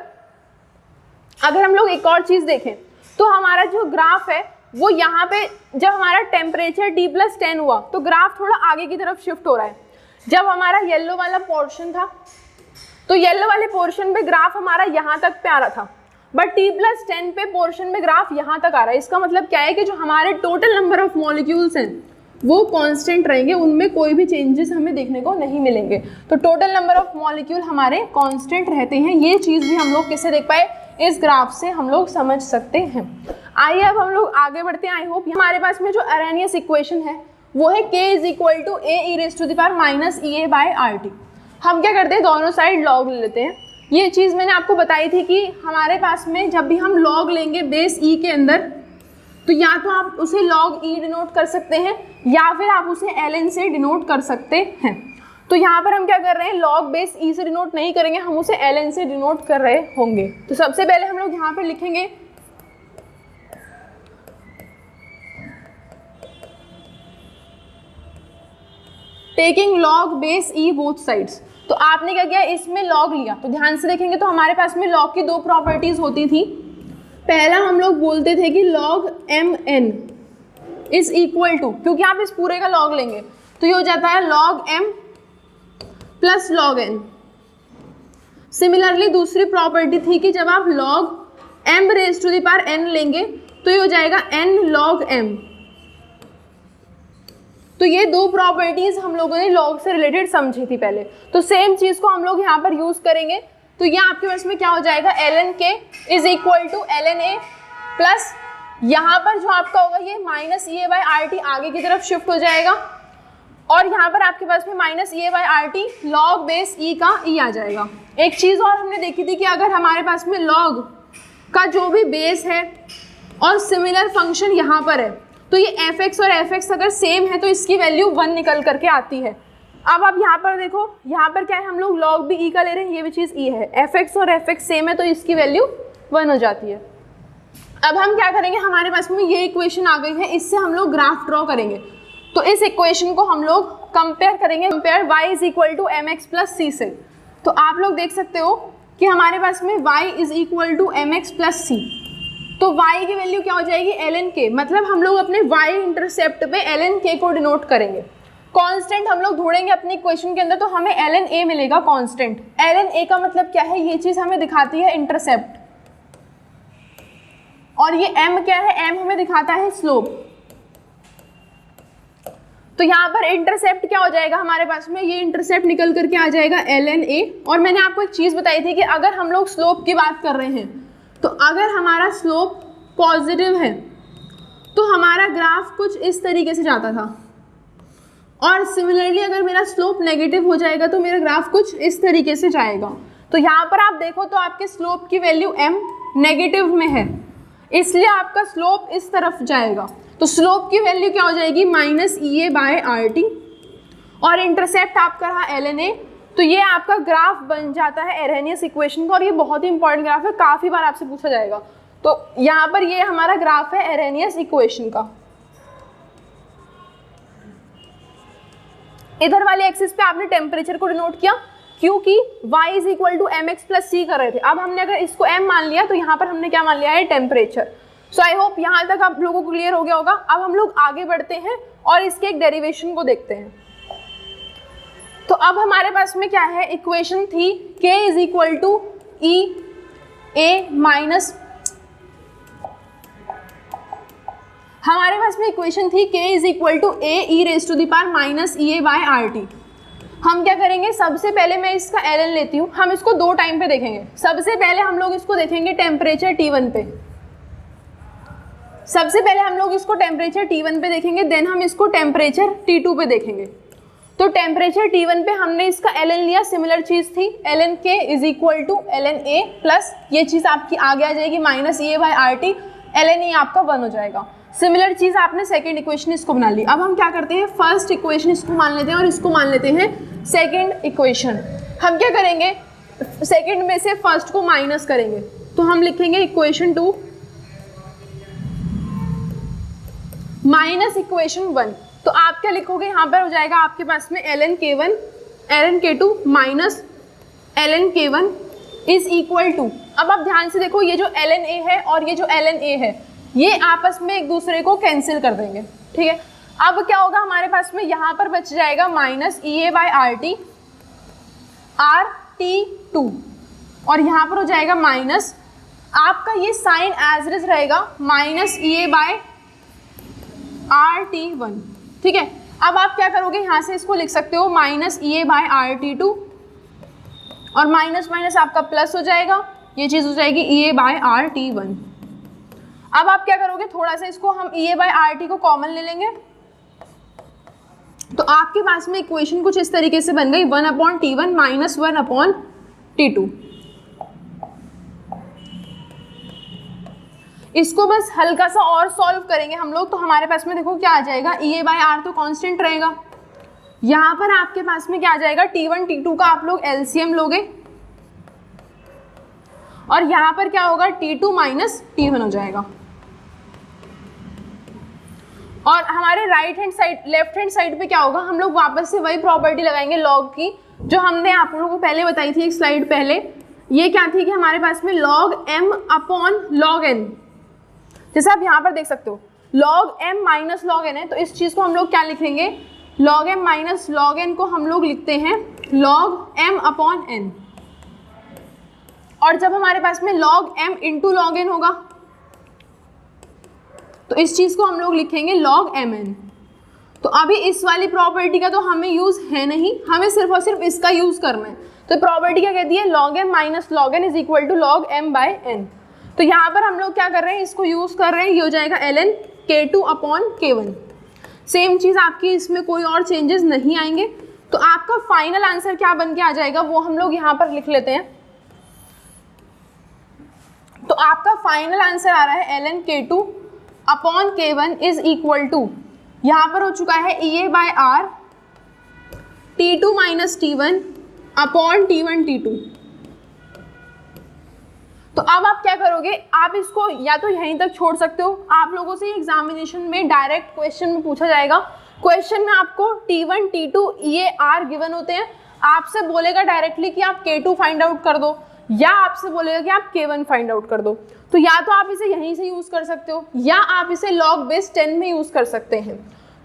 अगर हम लोग एक और चीज़ देखें तो हमारा जो ग्राफ है वो यहाँ पे जब हमारा टेम्परेचर T+10 हुआ तो ग्राफ थोड़ा आगे की तरफ शिफ्ट हो रहा है। जब हमारा येलो वाला पोर्शन था तो येलो वाले पोर्शन पे ग्राफ हमारा यहाँ तक पे आ रहा था, बट T+10 पे पोर्शन में ग्राफ यहाँ तक आ रहा है। इसका मतलब क्या है कि जो हमारे टोटल नंबर ऑफ मॉलिक्यूल्स हैं वो कांस्टेंट रहेंगे, उनमें कोई भी चेंजेस हमें देखने को नहीं मिलेंगे। तो टोटल नंबर ऑफ मॉलिक्यूल हमारे कांस्टेंट रहते हैं। ये चीज़ भी हम लोग कैसे देख पाए, इस ग्राफ से हम लोग समझ सकते हैं। आइए अब हम लोग आगे बढ़ते हैं। आई होप हमारे पास में जो अरेनियस इक्वेशन है वो है k = a e⁻ हम क्या करते हैं, दोनों साइड लॉग ले लेते हैं। ये चीज़ मैंने आपको बताई थी कि हमारे पास में जब भी हम लॉग लेंगे बेस e के अंदर, तो या तो आप उसे लॉग e डिनोट कर सकते हैं या फिर आप उसे ln से डिनोट कर सकते हैं। तो यहाँ पर हम क्या कर रहे हैं, लॉग बेस e से डिनोट नहीं करेंगे, हम उसे ln से डिनोट कर रहे होंगे। तो सबसे पहले हम लोग यहाँ पर लिखेंगे taking log base e both sides. तो आपने क्या किया, इसमें लॉग लिया। तो ध्यान से देखेंगे तो हमारे पास में लॉग की दो प्रॉपर्टीज होती थी। पहला हम लोग बोलते थे कि log mn is equal to, क्योंकि आप इस पूरे का लॉग लेंगे तो ये हो जाता है log m plus log n। Similarly दूसरी प्रॉपर्टी थी कि जब आप log m⁻n लेंगे तो ये हो जाएगा n log m। तो ये दो प्रॉपर्टीज हम लोगों ने लॉग से रिलेटेड समझी थी पहले। तो सेम चीज़ को हम लोग यहाँ पर यूज़ करेंगे। तो ये आपके पास में क्या हो जाएगा, ln k is equal to ln a plus यहाँ पर जो आपका होगा ये -EA/RT आगे की तरफ शिफ्ट हो जाएगा, और यहाँ पर आपके पास में -EA/RT लॉग बेस e का e आ जाएगा। एक चीज़ और हमने देखी थी कि अगर हमारे पास में लॉग का जो भी बेस है और सिमिलर फंक्शन यहाँ पर है तो ये fx और fx अगर सेम है तो इसकी वैल्यू 1 निकल करके आती है। अब आप यहाँ पर देखो, यहाँ पर क्या है, हम लोग log भी e का ले रहे हैं, ये भी चीज़ e है, fx और fx सेम है तो इसकी वैल्यू 1 हो जाती है। अब हम क्या करेंगे, हमारे पास में ये इक्वेशन आ गई है, इससे हम लोग ग्राफ ड्रॉ करेंगे। तो इस इक्वेशन को हम लोग कंपेयर करेंगे, कंपेयर y = mx + c से। तो आप लोग देख सकते हो कि हमारे पास में y = mx + c, तो y की वैल्यू क्या हो जाएगी, ln k। मतलब हम लोग अपने y इंटरसेप्ट पे ln k को डिनोट करेंगे। कांस्टेंट हम लोग ढूंढेंगे अपनी इक्वेशन के अंदर तो हमें ln a मिलेगा कांस्टेंट। ln a का मतलब क्या है, ये चीज़ हमें दिखाती है इंटरसेप्ट, और ये m क्या है, m हमें दिखाता है स्लोप। तो यहाँ पर इंटरसेप्ट क्या हो जाएगा हमारे पास में, ये इंटरसेप्ट निकल करके आ जाएगा ln a। और मैंने आपको एक चीज़ बताई थी कि अगर हम लोग स्लोप की बात कर रहे हैं तो अगर हमारा स्लोप पॉजिटिव है तो हमारा ग्राफ कुछ इस तरीके से जाता था, और सिमिलरली अगर मेरा स्लोप नेगेटिव हो जाएगा तो मेरा ग्राफ कुछ इस तरीके से जाएगा। तो यहाँ पर आप देखो तो आपके स्लोप की वैल्यू m नेगेटिव में है, इसलिए आपका स्लोप इस तरफ जाएगा। तो स्लोप की वैल्यू क्या हो जाएगी, -EA/RT, और इंटरसेप्ट आपका रहा ln a। तो ये आपका ग्राफ बन जाता है एरेनियस इक्वेशन का, और ये बहुत ही इंपॉर्टेंट ग्राफ है, काफ़ी बार आपसे पूछा जाएगा। तो यहाँ पर ये हमारा ग्राफ है एरेनियस इक्वेशन का। इधर वाले एक्सिस पे आपने टेम्परेचर को डिनोट किया, क्योंकि y = mx + c कर रहे थे। अब हमने अगर इसको m मान लिया तो यहाँ पर हमने क्या मान लिया है, टेम्परेचर। सो आई होप यहाँ तक आप लोगों को क्लियर हो गया होगा। अब हम लोग आगे बढ़ते हैं और इसके एक डेरिवेशन को देखते हैं। तो अब हमारे पास में क्या है, इक्वेशन थी k = EA- हमारे पास में इक्वेशन थी k = AE⁻⁻RT। हम क्या करेंगे, सबसे पहले मैं इसका ln लेती हूँ। हम इसको दो टाइम पे देखेंगे। सबसे पहले हम लोग इसको देखेंगे टेम्परेचर T1 पे, सबसे पहले हम लोग इसको टेम्परेचर T1 पे देखेंगे, देन हम इसको टेम्परेचर T2 पे देखेंगे। तो टेम्परेचर T1 पे हमने इसका ln लिया, सिमिलर चीज़ थी ln k = ln a plus ये चीज़ आपकी आगे आ जाएगी -EA/RT, ln a आपका 1 हो जाएगा। सिमिलर चीज़ आपने सेकंड इक्वेशन इसको बना ली। अब हम क्या करते हैं, फर्स्ट इक्वेशन इसको मान लेते हैं और इसको मान लेते हैं सेकंड इक्वेशन। हम क्या करेंगे, सेकंड में से फर्स्ट को माइनस करेंगे, तो हम लिखेंगे इक्वेशन 2 माइनस इक्वेशन 1। तो आप क्या लिखोगे, यहाँ पर हो जाएगा आपके पास में ln k1 ln k2 minus ln k1 is equal to, अब आप ध्यान से देखो ये जो ln a है और ये जो ln a है ये आपस में एक दूसरे को कैंसिल कर देंगे, ठीक है। अब क्या होगा हमारे पास में, यहाँ पर बच जाएगा माइनस EA/RT RT2 और यहाँ पर हो जाएगा माइनस, आपका ये साइन एज इट इज रहेगा माइनस EA/RT1, ठीक है। अब आप क्या करोगे, यहाँ से इसको लिख सकते हो माइनस EA/RT2 और माइनस माइनस आपका प्लस हो जाएगा, ये चीज़ हो जाएगी EA/RT1। अब आप क्या करोगे, थोड़ा सा इसको हम EA/RT को कॉमन ले लेंगे, तो आपके पास में इक्वेशन कुछ इस तरीके से बन गई 1/T1 माइनस 1/T2। इसको बस हल्का सा और सॉल्व करेंगे हम लोग, तो हमारे पास में देखो क्या आ जाएगा, EA/R तो कांस्टेंट रहेगा, यहाँ पर आपके पास में क्या आ जाएगा, T1 T2 का आप लोग एलसीएम लोगे और यहाँ पर क्या होगा, T2 माइनस T1 हो जाएगा। और हमारे right hand side left hand side पे क्या होगा, हम लोग वापस से वही प्रॉपर्टी लगाएंगे लॉग की, जो हमने आप लोगों को पहले बताई थी एक स्लाइड पहले। ये क्या थी कि हमारे पास में log m upon log n, जैसे आप यहाँ पर देख सकते हो log m minus log n है, तो इस चीज़ को हम लोग क्या लिखेंगे, log m minus log n को हम लोग लिखते हैं log m अपॉन n। और जब हमारे पास में log m into log n होगा तो इस चीज़ को हम लोग लिखेंगे log mn। तो अभी इस वाली प्रॉपर्टी का तो हमें यूज़ है नहीं, हमें सिर्फ और सिर्फ इसका यूज़ करना है। तो प्रॉपर्टी क्या कहती है, log m minus log n is equal to log m by n। तो यहाँ पर हम लोग क्या कर रहे हैं, इसको यूज़ कर रहे हैं, ये हो जाएगा ln k2 upon k1। Same चीज़ आपकी, इसमें कोई और चेंजेस नहीं आएंगे। तो आपका फाइनल आंसर क्या बन के आ जाएगा वो हम लोग यहाँ पर लिख लेते हैं। तो आपका फाइनल आंसर आ रहा है ln k2 upon k1 is equal to, यहाँ पर हो चुका है EA/R T2 minus T1 upon T1 T2। तो अब आप क्या करोगे, आप इसको या तो यहीं तक छोड़ सकते हो, आप लोगों से एग्जामिनेशन में डायरेक्ट क्वेश्चन में पूछा जाएगा। क्वेश्चन में आपको T1 T2 EA/R गिवन होते हैं, आपसे बोलेगा डायरेक्टली कि आप K2 फाइंड आउट कर दो या आपसे बोलेगा कि आप K1 फाइंड आउट कर दो। तो या तो आप इसे यहीं से यूज़ कर सकते हो या आप इसे log बेस 10 में यूज़ कर सकते हैं।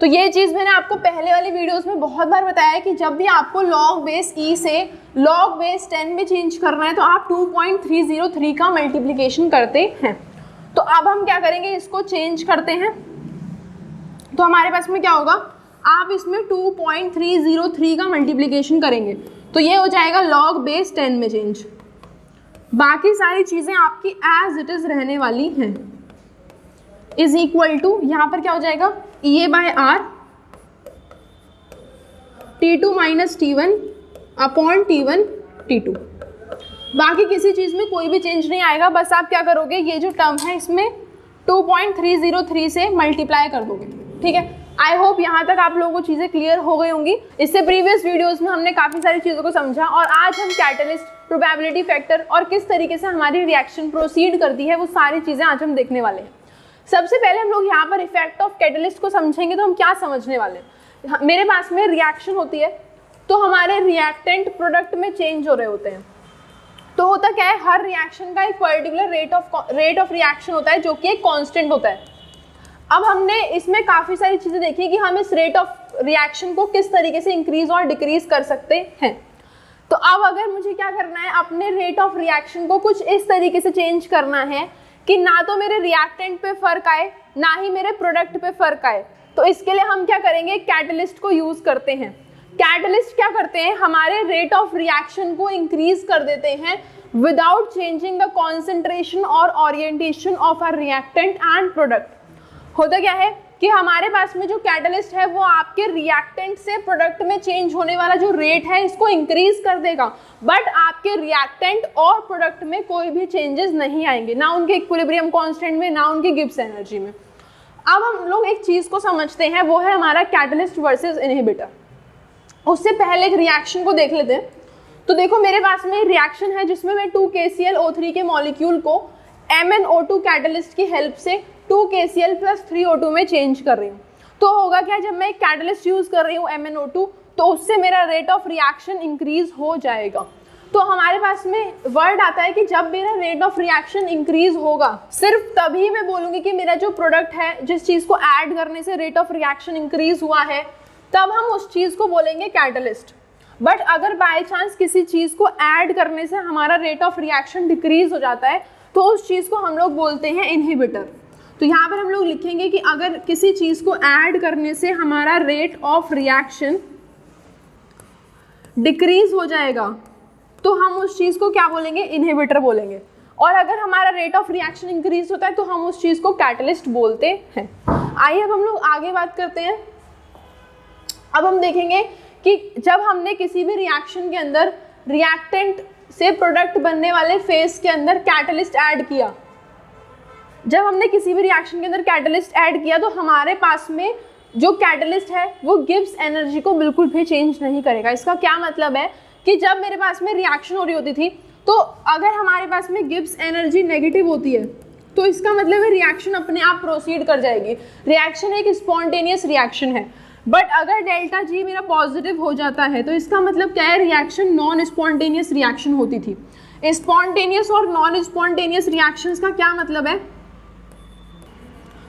तो ये चीज़ मैंने आपको पहले वाली वीडियोस में बहुत बार बताया है कि जब भी आपको log बेस e से log बेस 10 में चेंज करना है तो आप 2.303 का मल्टीप्लिकेशन करते हैं। तो अब हम क्या करेंगे, इसको चेंज करते हैं। तो हमारे पास में क्या होगा, आप इसमें 2.303 का मल्टीप्लिकेशन करेंगे तो ये हो जाएगा log बेस 10 में चेंज। बाकी सारी चीज़ें आपकी एज इट इज़ रहने वाली हैं। इज इक्वल टू, यहाँ पर क्या हो जाएगा, EA/R T2 minus T1 upon T1 T2। बाकी किसी चीज़ में कोई भी चेंज नहीं आएगा, बस आप क्या करोगे, ये जो टर्म है इसमें 2.303 से मल्टीप्लाई कर दोगे, ठीक है। आई होप यहाँ तक आप लोगों को चीज़ें क्लियर हो गई होंगी। इससे प्रीवियस वीडियोस में हमने काफ़ी सारी चीज़ों को समझा और आज हम कैटलिस्ट, प्रोबेबिलिटी फैक्टर और किस तरीके से हमारी रिएक्शन प्रोसीड करती है वो सारी चीज़ें आज हम देखने वाले हैं। सबसे पहले हम लोग यहाँ पर इफेक्ट ऑफ कैटलिस्ट को समझेंगे। तो हम क्या समझने वाले हैं, मेरे पास में रिएक्शन होती है तो हमारे रिएक्टेंट प्रोडक्ट में चेंज हो रहे होते हैं। तो होता क्या है, हर रिएक्शन का एक पर्टिकुलर रेट ऑफ रिएक्शन होता है जो कि एक कांस्टेंट होता है। अब हमने इसमें काफ़ी सारी चीज़ें देखी कि हम इस रेट ऑफ रिएक्शन को किस तरीके से इंक्रीज और डिक्रीज कर सकते हैं। तो अब अगर मुझे क्या करना है, अपने रेट ऑफ रिएक्शन को कुछ इस तरीके से चेंज करना है कि ना तो मेरे रिएक्टेंट पे फर्क आए ना ही मेरे प्रोडक्ट पे फर्क आए, तो इसके लिए हम क्या करेंगे, कैटलिस्ट को यूज़ करते हैं। कैटलिस्ट क्या करते हैं, हमारे रेट ऑफ रिएक्शन को इंक्रीज कर देते हैं विदाउट चेंजिंग द कॉन्सेंट्रेशन और orientation of our reactant and product. होता क्या है कि हमारे पास में जो कैटलिस्ट है वो आपके रिएक्टेंट से प्रोडक्ट में चेंज होने वाला जो रेट है इसको इंक्रीज कर देगा, बट आपके रिएक्टेंट और प्रोडक्ट में कोई भी चेंजेस नहीं आएंगे, ना उनके इक्विलिब्रियम कांस्टेंट में ना उनकी गिब्स एनर्जी में। अब हम लोग एक चीज़ को समझते हैं, वो है हमारा कैटलिस्ट वर्सेस इनहिबिटर। उससे पहले एक रिएक्शन को देख लेते हैं। तो देखो मेरे पास में रिएक्शन है जिसमें मैं 2KClO3 के मॉलिक्यूल को MnO2 कैटलिस्ट की हेल्प से 2KCl + 3O2 में चेंज कर रही हूँ। तो होगा क्या, जब मैं एक कैटलिस्ट यूज कर रही हूँ MnO2, तो उससे मेरा रेट ऑफ रिएक्शन इंक्रीज हो जाएगा। तो हमारे पास में वर्ड आता है कि जब मेरा रेट ऑफ रिएक्शन इंक्रीज होगा, सिर्फ तभी मैं बोलूँगी कि मेरा जो प्रोडक्ट है, जिस चीज़ को ऐड करने से रेट ऑफ रिएक्शन इंक्रीज हुआ है, तब हम उस चीज़ को बोलेंगे कैटलिस्ट। बट अगर बाय चांस किसी चीज़ को ऐड करने से हमारा रेट ऑफ रिएक्शन डिक्रीज हो जाता है, तो उस चीज़ को हम लोग बोलते हैं इनहिबिटर। तो यहाँ पर हम लोग लिखेंगे कि अगर किसी चीज़ को ऐड करने से हमारा रेट ऑफ रिएक्शन डिक्रीज हो जाएगा, तो हम उस चीज़ को क्या बोलेंगे, इनहिबिटर बोलेंगे। और अगर हमारा रेट ऑफ रिएक्शन इंक्रीज होता है तो हम उस चीज़ को कैटलिस्ट बोलते हैं। आइए अब हम लोग आगे बात करते हैं। अब हम देखेंगे कि जब हमने किसी भी रिएक्शन के अंदर रिएक्टेंट से प्रोडक्ट बनने वाले फेज के अंदर कैटलिस्ट ऐड किया, जब हमने किसी भी रिएक्शन के अंदर कैटलिस्ट ऐड किया, तो हमारे पास में जो कैटलिस्ट है वो गिब्स एनर्जी को बिल्कुल भी चेंज नहीं करेगा। इसका क्या मतलब है कि जब मेरे पास में रिएक्शन हो रही होती थी, तो अगर हमारे पास में गिब्स एनर्जी नेगेटिव होती है, तो इसका मतलब है रिएक्शन अपने आप प्रोसीड कर जाएगी। रिएक्शन एक स्पॉन्टेनियस रिएक्शन है। बट अगर डेल्टा जी मेरा पॉजिटिव हो जाता है, तो इसका मतलब क्या है, रिएक्शन नॉन स्पॉन्टेनियस रिएक्शन होती थी। स्पॉन्टेनियस और नॉन स्पॉन्टेनियस रिएक्शंस का क्या मतलब है,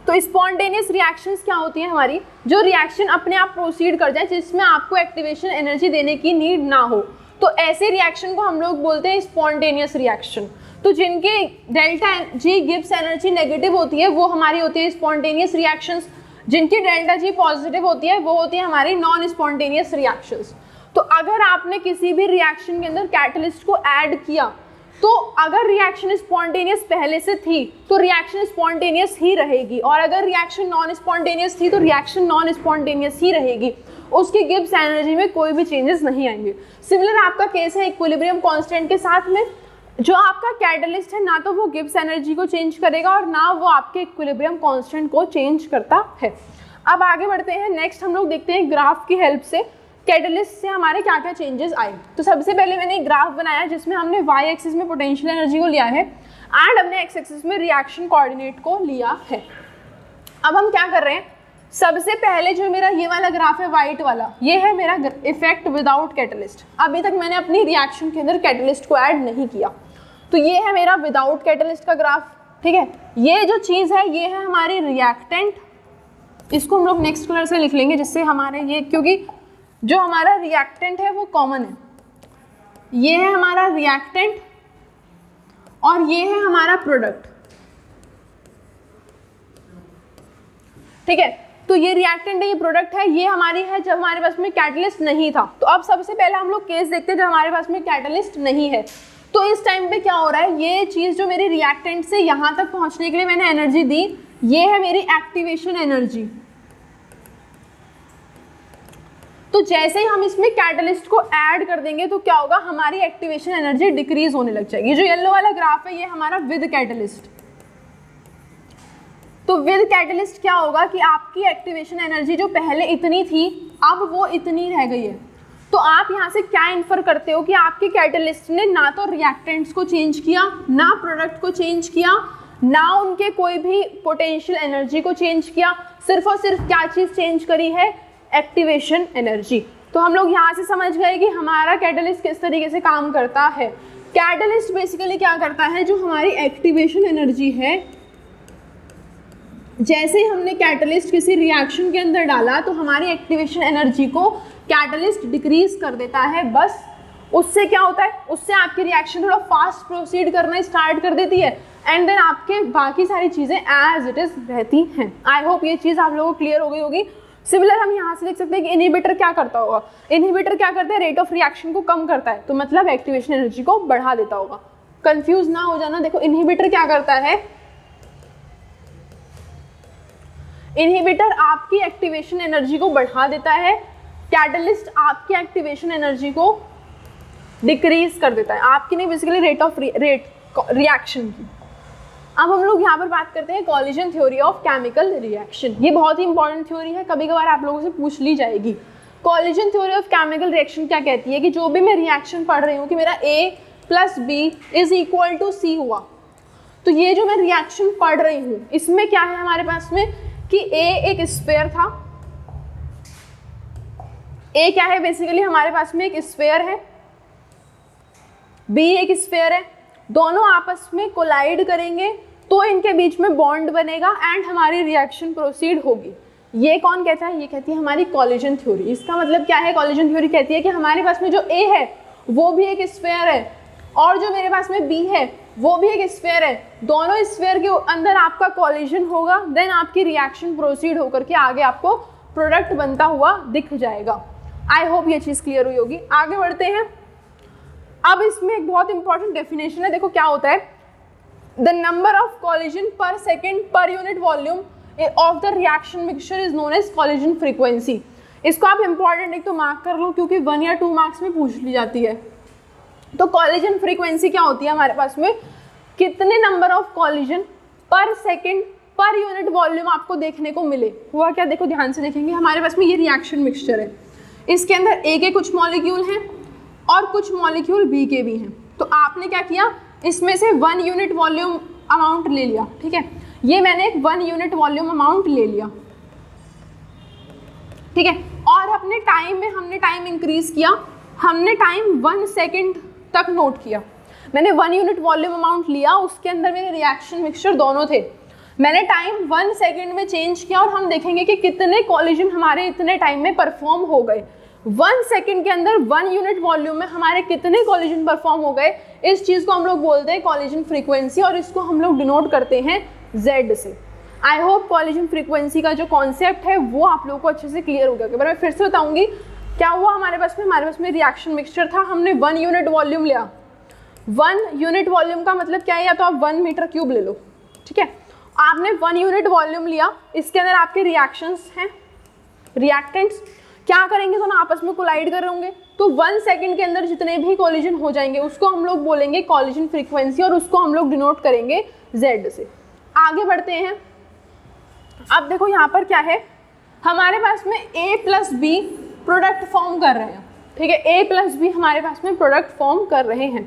तो स्पॉन्टेनियस रिएक्शंस क्या होती है हमारी, जो रिएक्शन अपने आप प्रोसीड कर जाए, जिसमें आपको एक्टिवेशन एनर्जी देने की नीड ना हो, तो ऐसे रिएक्शन को हम लोग बोलते हैं स्पॉन्टेनियस रिएक्शन। तो जिनके delta G Gibbs energy negative होती है वो हमारी होती है स्पॉन्टेनियस रिएक्शंस, जिनकी डेल्टा जी पॉजिटिव होती है वो होती है हमारी नॉन स्पॉन्टेनियस रिएक्शंस। तो अगर आपने किसी भी रिएक्शन के अंदर कैटलिस्ट को ऐड किया, तो अगर रिएक्शन स्पॉन्टेनियस पहले से थी तो रिएक्शन स्पॉन्टेनियस ही रहेगी, और अगर रिएक्शन नॉन स्पॉन्टेनियस थी तो रिएक्शन नॉन स्पॉन्टेनियस ही रहेगी। उसकी गिब्स एनर्जी में कोई भी चेंजेस नहीं आएंगे। सिमिलर आपका केस है इक्विलिब्रियम कांस्टेंट के साथ में। जो आपका कैटलिस्ट है, ना तो वो गिब्स एनर्जी को चेंज करेगा और ना वो आपके इक्विलिब्रियम कांस्टेंट को चेंज करता है। अब आगे बढ़ते हैं। नेक्स्ट हम लोग देखते हैं ग्राफ की हेल्प से कैटलिस्ट से हमारे क्या क्या चेंजेस आए। तो सबसे पहले मैंने एक ग्राफ बनाया जिसमें हमने y एक्सिस में पोटेंशियल एनर्जी को लिया है एंड हमने x एक्सिस में रिएक्शन कोऑर्डिनेट को लिया है। अब हम क्या कर रहे हैं, सबसे पहले जो मेरा ये वाला ग्राफ है वाइट वाला, ये है मेरा इफेक्ट विदाउट कैटलिस्ट। अभी तक मैंने अपनी रिएक्शन के अंदर कैटलिस्ट को ऐड नहीं किया, तो ये है मेरा विदाउट कैटलिस्ट का ग्राफ। ठीक है, ये जो चीज़ है ये है हमारी रिएक्टेंट। इसको हम लोग नेक्स्ट कलर से लिख लेंगे जिससे हमारे ये, क्योंकि जो हमारा रिएक्टेंट है वो कॉमन है। ये है हमारा रिएक्टेंट और ये है हमारा प्रोडक्ट। ठीक है, तो ये रिएक्टेंट है, ये प्रोडक्ट है, ये हमारी है जब हमारे पास में कैटलिस्ट नहीं था। तो अब सबसे पहले हम लोग केस देखते हैं जब हमारे पास में कैटलिस्ट नहीं है। तो इस टाइम पे क्या हो रहा है, ये चीज़ जो मेरी रिएक्टेंट से यहाँ तक पहुँचने के लिए मैंने एनर्जी दी, ये है मेरी एक्टिवेशन एनर्जी। तो जैसे ही हम इसमें कैटलिस्ट को ऐड कर देंगे तो क्या होगा, हमारी एक्टिवेशन एनर्जी डिक्रीज होने लग जाएगी। जो येलो वाला ग्राफ है ये हमारा विद कैटलिस्ट। तो विद कैटलिस्ट क्या होगा कि आपकी एक्टिवेशन एनर्जी जो पहले इतनी थी अब वो इतनी रह गई है। तो आप यहाँ से क्या इन्फर करते हो कि आपके कैटलिस्ट ने ना तो रिएक्टेंट्स को चेंज किया, ना प्रोडक्ट को चेंज किया, ना उनके कोई भी पोटेंशियल एनर्जी को चेंज किया, सिर्फ और सिर्फ क्या चीज़ चेंज करी है, एक्टिवेशन एनर्जी। तो हम लोग यहाँ से समझ गए कि हमारा कैटलिस्ट किस तरीके से काम करता है। कैटलिस्ट बेसिकली क्या करता है, जो हमारी एक्टिवेशन एनर्जी है, जैसे हमने कैटलिस्ट किसी रिएक्शन के अंदर डाला तो हमारी एक्टिवेशन एनर्जी को कैटलिस्ट डिक्रीज कर देता है। बस उससे क्या होता है, उससे आपकी रिएक्शन थोड़ा फास्ट प्रोसीड करना स्टार्ट कर देती है एंड देन आपके बाकी सारी चीज़ें एज इट इज़ रहती हैं। आई होप ये चीज़ आप लोगों को क्लियर हो गई होगी। सिमिलर हम यहाँ से देख सकते हैं कि इनहिबिटर क्या करता होगा। इनहिबिटर क्या करता है, रेट ऑफ रिएक्शन को कम करता है, तो मतलब एक्टिवेशन एनर्जी को बढ़ा देता होगा। कंफ्यूज ना हो जाना, देखो इनहिबिटर क्या करता है, इनहिबिटर आपकी एक्टिवेशन एनर्जी को बढ़ा देता है, कैटलिस्ट आपकी एक्टिवेशन एनर्जी को डिक्रीज कर देता है, आपकी नहीं बेसिकली रेट ऑफ रिएक्शन की। अब हम लोग यहाँ पर बात करते हैं collision theory of chemical reaction. ये बहुत ही इंपॉर्टेंट थ्योरी है, कभी कभार आप लोगों से पूछ ली जाएगी। Collision theory of chemical reaction क्या कहती है कि जो भी मैं रिएक्शन पढ़ रही हूँ कि मेरा A + B = C हुआ, तो ये जो मैं रिएक्शन पढ़ रही हूँ इसमें क्या है हमारे पास में कि A एक स्फीयर था, A क्या है बेसिकली हमारे पास में एक स्फीयर है, B एक स्फीयर है, दोनों आपस में कोलाइड करेंगे तो इनके बीच में बॉन्ड बनेगा एंड हमारी रिएक्शन प्रोसीड होगी। ये कौन कहता है? ये कहती है हमारी कॉलिजन थ्योरी। इसका मतलब क्या है? कॉलिजन थ्योरी कहती है कि हमारे पास में जो A है वो भी एक स्फीयर है और जो मेरे पास में B है वो भी एक स्फीयर है, दोनों स्फीयर के अंदर आपका कॉलिजन होगा, देन आपकी रिएक्शन प्रोसीड होकर के आगे आपको प्रोडक्ट बनता हुआ दिख जाएगा। आई होप ये चीज़ क्लियर हुई होगी। आगे बढ़ते हैं। अब इसमें एक बहुत इंपॉर्टेंट डेफिनेशन है, देखो क्या होता है, the number of collision per second per unit volume of the reaction mixture is known as collision frequency. इसको आप इंपॉर्टेंट एक तो मार्क कर लो क्योंकि 1 या 2 मार्क्स में पूछ ली जाती है। तो कॉलिजन फ्रीक्वेंसी क्या होती है हमारे पास में, कितने number of collision per second per unit volume आपको देखने को मिले। हुआ क्या, देखो ध्यान से देखेंगे, हमारे पास में ये रिएक्शन मिक्सचर है, इसके अंदर A के कुछ मॉलिक्यूल हैं और कुछ मॉलिक्यूल B के भी हैं। तो आपने क्या किया, इसमें से 1 यूनिट वॉल्यूम अमाउंट ले लिया, ठीक है, ये मैंने एक 1 यूनिट वॉल्यूम अमाउंट ले लिया, ठीक है, और अपने टाइम में हमने टाइम इंक्रीज किया, हमने टाइम 1 सेकेंड तक नोट किया। मैंने 1 यूनिट वॉल्यूम अमाउंट लिया, उसके अंदर मेरे रिएक्शन मिक्सचर दोनों थे, मैंने टाइम 1 सेकेंड में चेंज किया और हम देखेंगे कि कितने कॉलिजन हमारे इतने टाइम में परफॉर्म हो गए। 1 सेकेंड के अंदर 1 यूनिट वॉल्यूम में हमारे कितने कॉलिजन परफॉर्म हो गए, इस चीज़ को हम लोग बोलते हैं कॉलिजन फ्रीक्वेंसी और इसको हम लोग डिनोट करते हैं Z से। आई होप कॉलिजन फ्रीक्वेंसी का जो कॉन्सेप्ट है वो आप लोगों को अच्छे से क्लियर हो गया। मैं फिर से बताऊंगी क्या हुआ हमारे पास में रिएक्शन मिक्सचर था, हमने 1 यूनिट वॉल्यूम लिया। 1 यूनिट वॉल्यूम का मतलब क्या है, या तो आप 1 मीटर क्यूब ले लो, ठीक है, आपने 1 यूनिट वॉल्यूम लिया, इसके अंदर आपके रिएक्शंस हैं, रिएक्टेंट्स क्या करेंगे, दोनों आपस में कोलाइड कर रहे होंगे, तो 1 सेकेंड के अंदर जितने भी कॉलिजन हो जाएंगे उसको हम लोग बोलेंगे कॉलिजन फ्रीक्वेंसी और उसको हम लोग डिनोट करेंगे Z से। आगे बढ़ते हैं। अब देखो यहाँ पर क्या है, हमारे पास में A plus B product form कर रहे हैं, ठीक है, A प्लस B हमारे पास में प्रोडक्ट फॉर्म कर रहे हैं।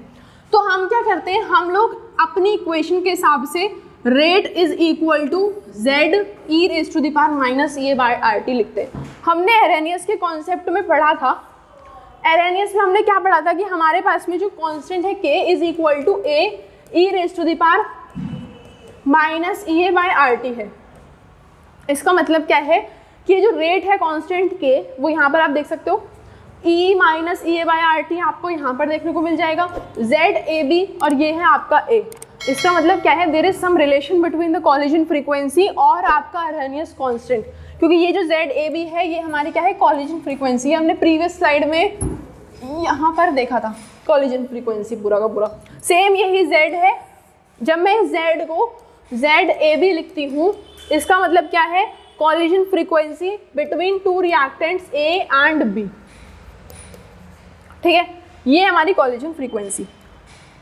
तो हम क्या करते हैं, हम लोग अपनी इक्वेशन के हिसाब से rate is equal to Z e raise to the power minus A by RT लिखते हैं। हमने एरेनियस के कॉन्सेप्ट में पढ़ा था, एरेनियस में हमने क्या पढ़ा था कि हमारे पास में जो कांस्टेंट है K is equal to A e raise to the power minus A by RT है। इसका मतलब क्या है कि जो रेट है कांस्टेंट K वो यहाँ पर आप देख सकते हो, E minus A by RT आपको यहाँ पर देखने को मिल जाएगा, ZAB और ये है आपका A। इसका मतलब क्या है, there is some relation between the collision frequency और आपका अरेनियस कांस्टेंट, क्योंकि ये जो ZAB है ये हमारी क्या है, कॉलिजन फ्रीक्वेंसी। हमने प्रीवियस स्लाइड में यहाँ पर देखा था कॉलिजन फ्रीक्वेंसी पूरा का पूरा, सेम यही Z है। जब मैं इस Z को ZAB लिखती हूँ इसका मतलब क्या है, collision frequency between 2 reactants A and B, ठीक है, ये हमारी कॉलिजन फ्रीक्वेंसी।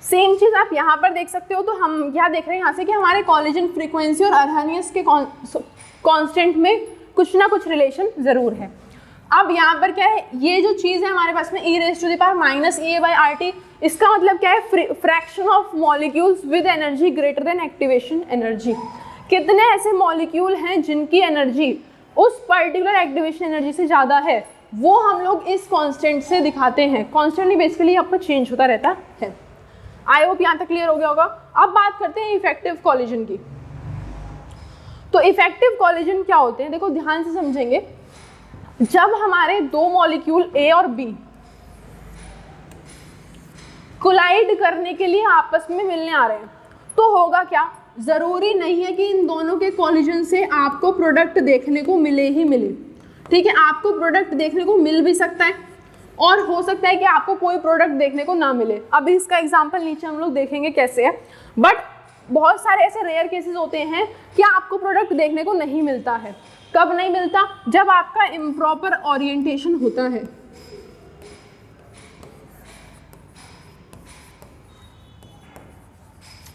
सेम चीज़ आप यहाँ पर देख सकते हो। तो हम क्या देख रहे हैं यहाँ से कि हमारे कॉलिजन फ्रीक्वेंसी और अरेनियस के कांस्टेंट में कुछ ना कुछ रिलेशन ज़रूर है। अब यहाँ पर क्या है, ये जो चीज़ है हमारे पास में e raise to the power minus A by RT, इसका मतलब क्या है, fraction of molecules with energy greater than activation energy. कितने ऐसे मॉलिक्यूल हैं जिनकी एनर्जी उस पर्टिकुलर एक्टिवेशन एनर्जी से ज़्यादा है, वो हम लोग इस कांस्टेंट से दिखाते हैं। कांस्टेंट बेसिकली आपका चेंज होता रहता है। आई होप यहाँ तक क्लियर हो गया होगा। अब बात करते हैं इफेक्टिव कॉलिजन की। तो इफेक्टिव कॉलिजन क्या होते हैं, देखो ध्यान से समझेंगे। जब हमारे 2 मॉलिक्यूल A और B कोलाइड करने के लिए आपस में मिलने आ रहे हैं तो होगा क्या, ज़रूरी नहीं है कि इन दोनों के कॉलिजन से आपको प्रोडक्ट देखने को मिले ही मिले, ठीक है, आपको प्रोडक्ट देखने को मिल भी सकता है और हो सकता है कि आपको कोई प्रोडक्ट देखने को ना मिले। अभी इसका एग्जांपल नीचे हम लोग देखेंगे कैसे है, बट बहुत सारे ऐसे रेयर केसेस होते हैं कि आपको प्रोडक्ट देखने को नहीं मिलता है। कब नहीं मिलता, जब आपका इम्प्रॉपर ओरिएंटेशन होता है।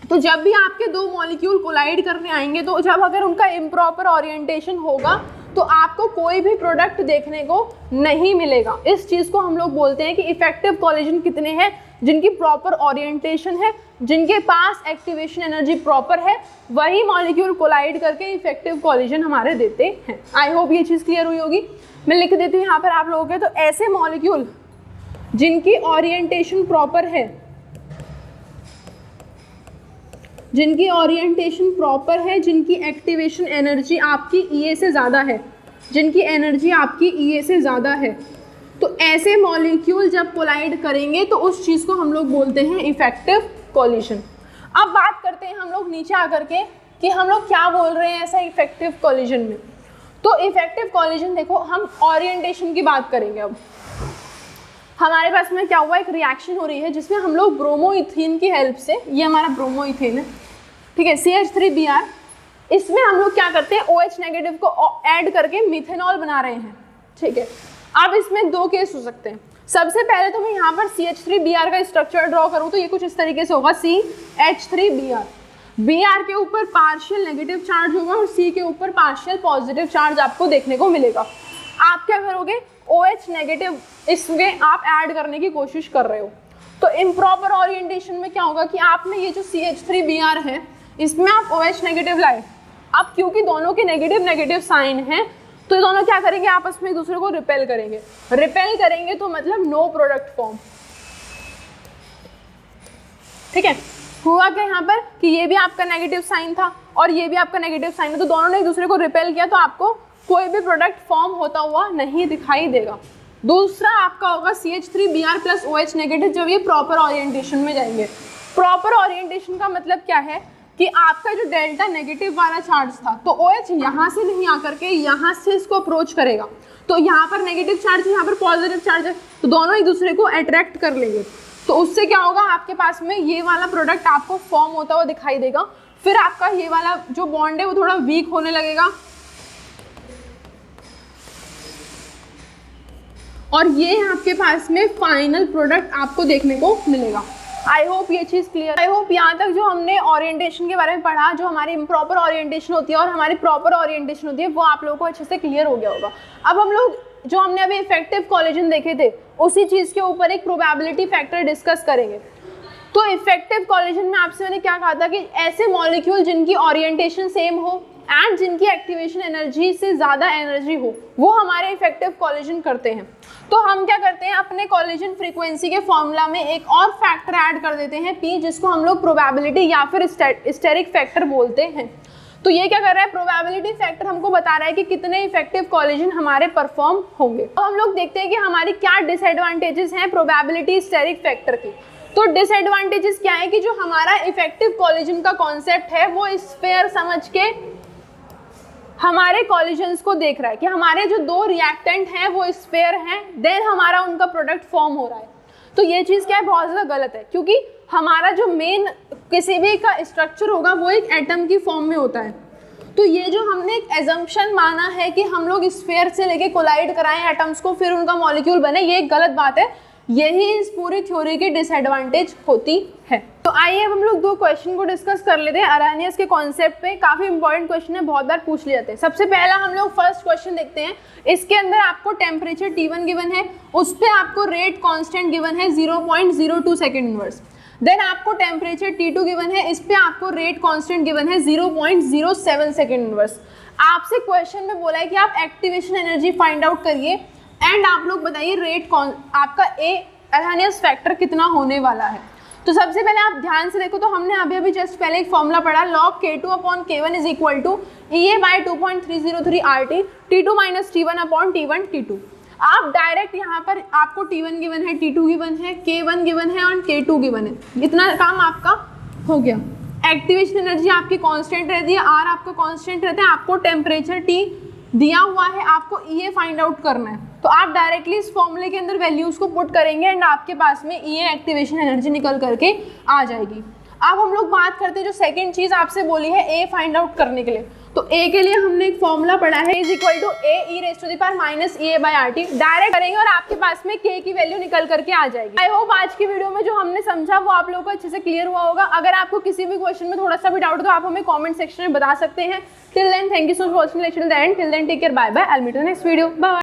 तो जब भी आपके 2 मॉलिक्यूल कोलाइड करने आएंगे तो जब अगर उनका इम्प्रॉपर ओरिएंटेशन होगा तो आपको कोई भी प्रोडक्ट देखने को नहीं मिलेगा। इस चीज़ को हम लोग बोलते हैं कि इफेक्टिव कॉलिजन कितने हैं, जिनकी प्रॉपर ओरिएंटेशन है, जिनके पास एक्टिवेशन एनर्जी प्रॉपर है, वही मॉलिक्यूल कोलाइड करके इफेक्टिव कॉलिजन हमारे देते हैं। आई होप ये चीज़ क्लियर हुई होगी। मैं लिख देती हूँ यहाँ पर आप लोगों के। तो ऐसे मॉलिक्यूल जिनकी ओरिएंटेशन प्रॉपर है, जिनकी ओरिएंटेशन प्रॉपर है, जिनकी एक्टिवेशन एनर्जी आपकी ईए से ज़्यादा है, जिनकी एनर्जी आपकी ईए से ज़्यादा है, तो ऐसे मॉलिक्यूल जब कोलाइड करेंगे तो उस चीज़ को हम लोग बोलते हैं इफेक्टिव कॉलिजन। अब बात करते हैं हम लोग नीचे आकर के कि हम लोग क्या बोल रहे हैं ऐसा इफेक्टिव कॉलिजन में। तो इफेक्टिव कॉलिजन देखो, हम ओरिएंटेशन की बात करेंगे। अब हमारे पास में क्या हुआ, एक रिएक्शन हो रही है जिसमें हम लोग ब्रोमोइथेन की हेल्प से, ये हमारा ब्रोमोइथेन है, ठीक है, CH3Br, इसमें हम लोग क्या करते हैं, OH नेगेटिव को ऐड करके मिथेनॉल बना रहे हैं, ठीक है। अब इसमें दो केस हो सकते हैं। सबसे पहले तो मैं यहाँ पर CH3Br का स्ट्रक्चर ड्रॉ करूँ तो ये कुछ इस तरीके से होगा, CH3Br, Br के ऊपर पार्शियल नेगेटिव चार्ज होगा और C के ऊपर पार्शियल पॉजिटिव चार्ज आपको देखने को मिलेगा। आप क्या करोगे, OH नेगेटिव इसमें आप ऐड करने की कोशिश कर रहे हो, तो इम्प्रॉपर ओरिएंटेशन में क्या होगा कि आपने ये जो CH3Br है इसमें आप OH नेगेटिव लाए। अब क्योंकि दोनों के नेगेटिव नेगेटिव साइन हैं तो ये दोनों क्या करेंगे, आपस में एक दूसरे को रिपेल करेंगे। रिपेल करेंगे तो मतलब नो प्रोडक्ट फॉर्म, ठीक है। हुआ क्या यहाँ पर कि ये भी आपका नेगेटिव साइन था और ये भी आपका नेगेटिव साइन है, तो दोनों ने एक दूसरे को रिपेल किया, तो आपको कोई भी प्रोडक्ट फॉर्म होता हुआ नहीं दिखाई देगा। दूसरा आपका होगा CH3Br प्लस OH नेगेटिव, जब ये प्रॉपर ओरिएंटेशन में जाएंगे। प्रॉपर ओरिएंटेशन का मतलब क्या है कि आपका जो डेल्टा नेगेटिव वाला चार्ज था, तो OH यहाँ से नहीं आकर के यहाँ से इसको अप्रोच करेगा, तो यहाँ पर नेगेटिव चार्ज है, यहाँ पर पॉजिटिव चार्ज है, तो दोनों एक दूसरे को अट्रैक्ट कर लेंगे। तो उससे क्या होगा, आपके पास में ये वाला प्रोडक्ट आपको फॉर्म होता हुआ दिखाई देगा। फिर आपका ये वाला जो बॉन्ड है वो थोड़ा वीक होने लगेगा और ये आपके पास में फाइनल प्रोडक्ट आपको देखने को मिलेगा। आई होप ये चीज़ क्लियर। आई होप यहाँ तक जो हमने ओरिएंटेशन के बारे में पढ़ा, जो हमारी इम्प्रॉपर ओरिएंटेशन होती है और हमारी प्रॉपर ओरिएंटेशन होती है, वो आप लोगों को अच्छे से क्लियर हो गया होगा। अब हम लोग जो हमने अभी इफेक्टिव कॉलिजन देखे थे उसी चीज़ के ऊपर एक प्रोबेबिलिटी फैक्टर डिस्कस करेंगे। तो इफेक्टिव कॉलिजन में आपसे मैंने क्या कहा था कि ऐसे मॉलिक्यूल जिनकी ओरिएंटेशन सेम हो एंड जिनकी एक्टिवेशन एनर्जी से ज़्यादा एनर्जी हो, वो हमारे इफेक्टिव कॉलिजन करते हैं। तो हम क्या करते हैं, अपने कॉलिजन फ्रीक्वेंसी के फॉर्मूला में एक और फैक्टर ऐड कर देते हैं P, जिसको हम लोग प्रोबेबिलिटी या फिर स्टेरिक फैक्टर बोलते हैं। तो ये क्या कर रहा है, प्रोबेबिलिटी फैक्टर हमको बता रहा है कि कितने इफेक्टिव कॉलिजन हमारे परफॉर्म होंगे। तो हम लोग देखते हैं कि हमारी क्या डिसएडवांटेजेस हैं प्रोबेबिलिटी स्टेरिक फैक्टर की। तो डिसएडवांटेजेस क्या है कि जो हमारा इफेक्टिव कॉलिजन का कॉन्सेप्ट है वो स्फीयर समझ के हमारे कॉलिजन्स को देख रहा है कि हमारे जो दो रिएक्टेंट हैं वो स्फीयर हैं, देन हमारा उनका प्रोडक्ट फॉर्म हो रहा है। तो ये चीज़ क्या है, बहुत ज़्यादा गलत है, क्योंकि हमारा जो मेन किसी भी का स्ट्रक्चर होगा वो एक एटम की फॉर्म में होता है। तो ये जो हमने एक एजम्पशन माना है कि हम लोग स्फीयर से लेके कोलाइड कराएं एटम्स को फिर उनका मॉलिक्यूल बने, ये एक गलत बात है। यही इस पूरी थ्योरी की डिसएडवांटेज होती है। तो आइए अब हम लोग दो क्वेश्चन को डिस्कस कर लेते हैं अरेनियस के कॉन्सेप्ट पे। काफ़ी इंपॉर्टेंट क्वेश्चन है, बहुत बार पूछ लिए जाते हैं। सबसे पहला हम लोग फर्स्ट क्वेश्चन देखते हैं। इसके अंदर आपको टेम्परेचर T1 गिवन है, उस पर आपको रेट कांस्टेंट गिवन है 0.02 सेकेंड इनवर्स। देन आपको टेम्परेचर T2 गिवन है, इस पर आपको रेट कांस्टेंट गिवन है 0.07 सेकेंड इनवर्स। आपसे क्वेश्चन में बोला है कि आप एक्टिवेशन एनर्जी फाइंड आउट करिए एंड आप लोग बताइए रेट आपका ए अरेनियस फैक्टर कितना होने वाला है। तो सबसे पहले आप ध्यान से देखो, तो हमने अभी जस्ट पहले एक फॉर्मूला पढ़ा, log K2/K1 is equal to EA/2.303 RT T2 minus T1 upon T1 T2। आप डायरेक्ट यहाँ पर आपको T1 गिवन है, T2 गिवन है, K1 गिवन है और K2 गिवन है, इतना काम आपका हो गया। एक्टिवेशन एनर्जी आपकी कांस्टेंट रहती है, R आपका कांस्टेंट रहता है, आपको टेम्परेचर T दिया हुआ है, आपको EA फाइंड आउट करना है। तो आप डायरेक्टली इस फॉर्मूले के अंदर वैल्यूज को पुट करेंगे एंड आपके पास में EA एक्टिवेशन एनर्जी निकल करके आ जाएगी। अब हम लोग बात करते हैं जो सेकंड चीज आपसे बोली है A फाइंड आउट करने के लिए। तो A के लिए हमने एक फॉर्मूला पढ़ा है is equal to A e⁻⁻⁻ direct करेंगे और आपके पास में K की वैल्यू निकल करके आ जाएगी। आई होप आज की वीडियो में जो हमने समझा वो आप लोगों को अच्छे से क्लियर हुआ होगा। अगर आपको किसी भी क्वेश्चन में थोड़ा सा भी डाउट हो तो आप हमें कमेंट सेक्शन में बता सकते हैं। Till then thank you so much for watching lecture till the end. Till then take care, bye bye, I will meet in the next video, bye.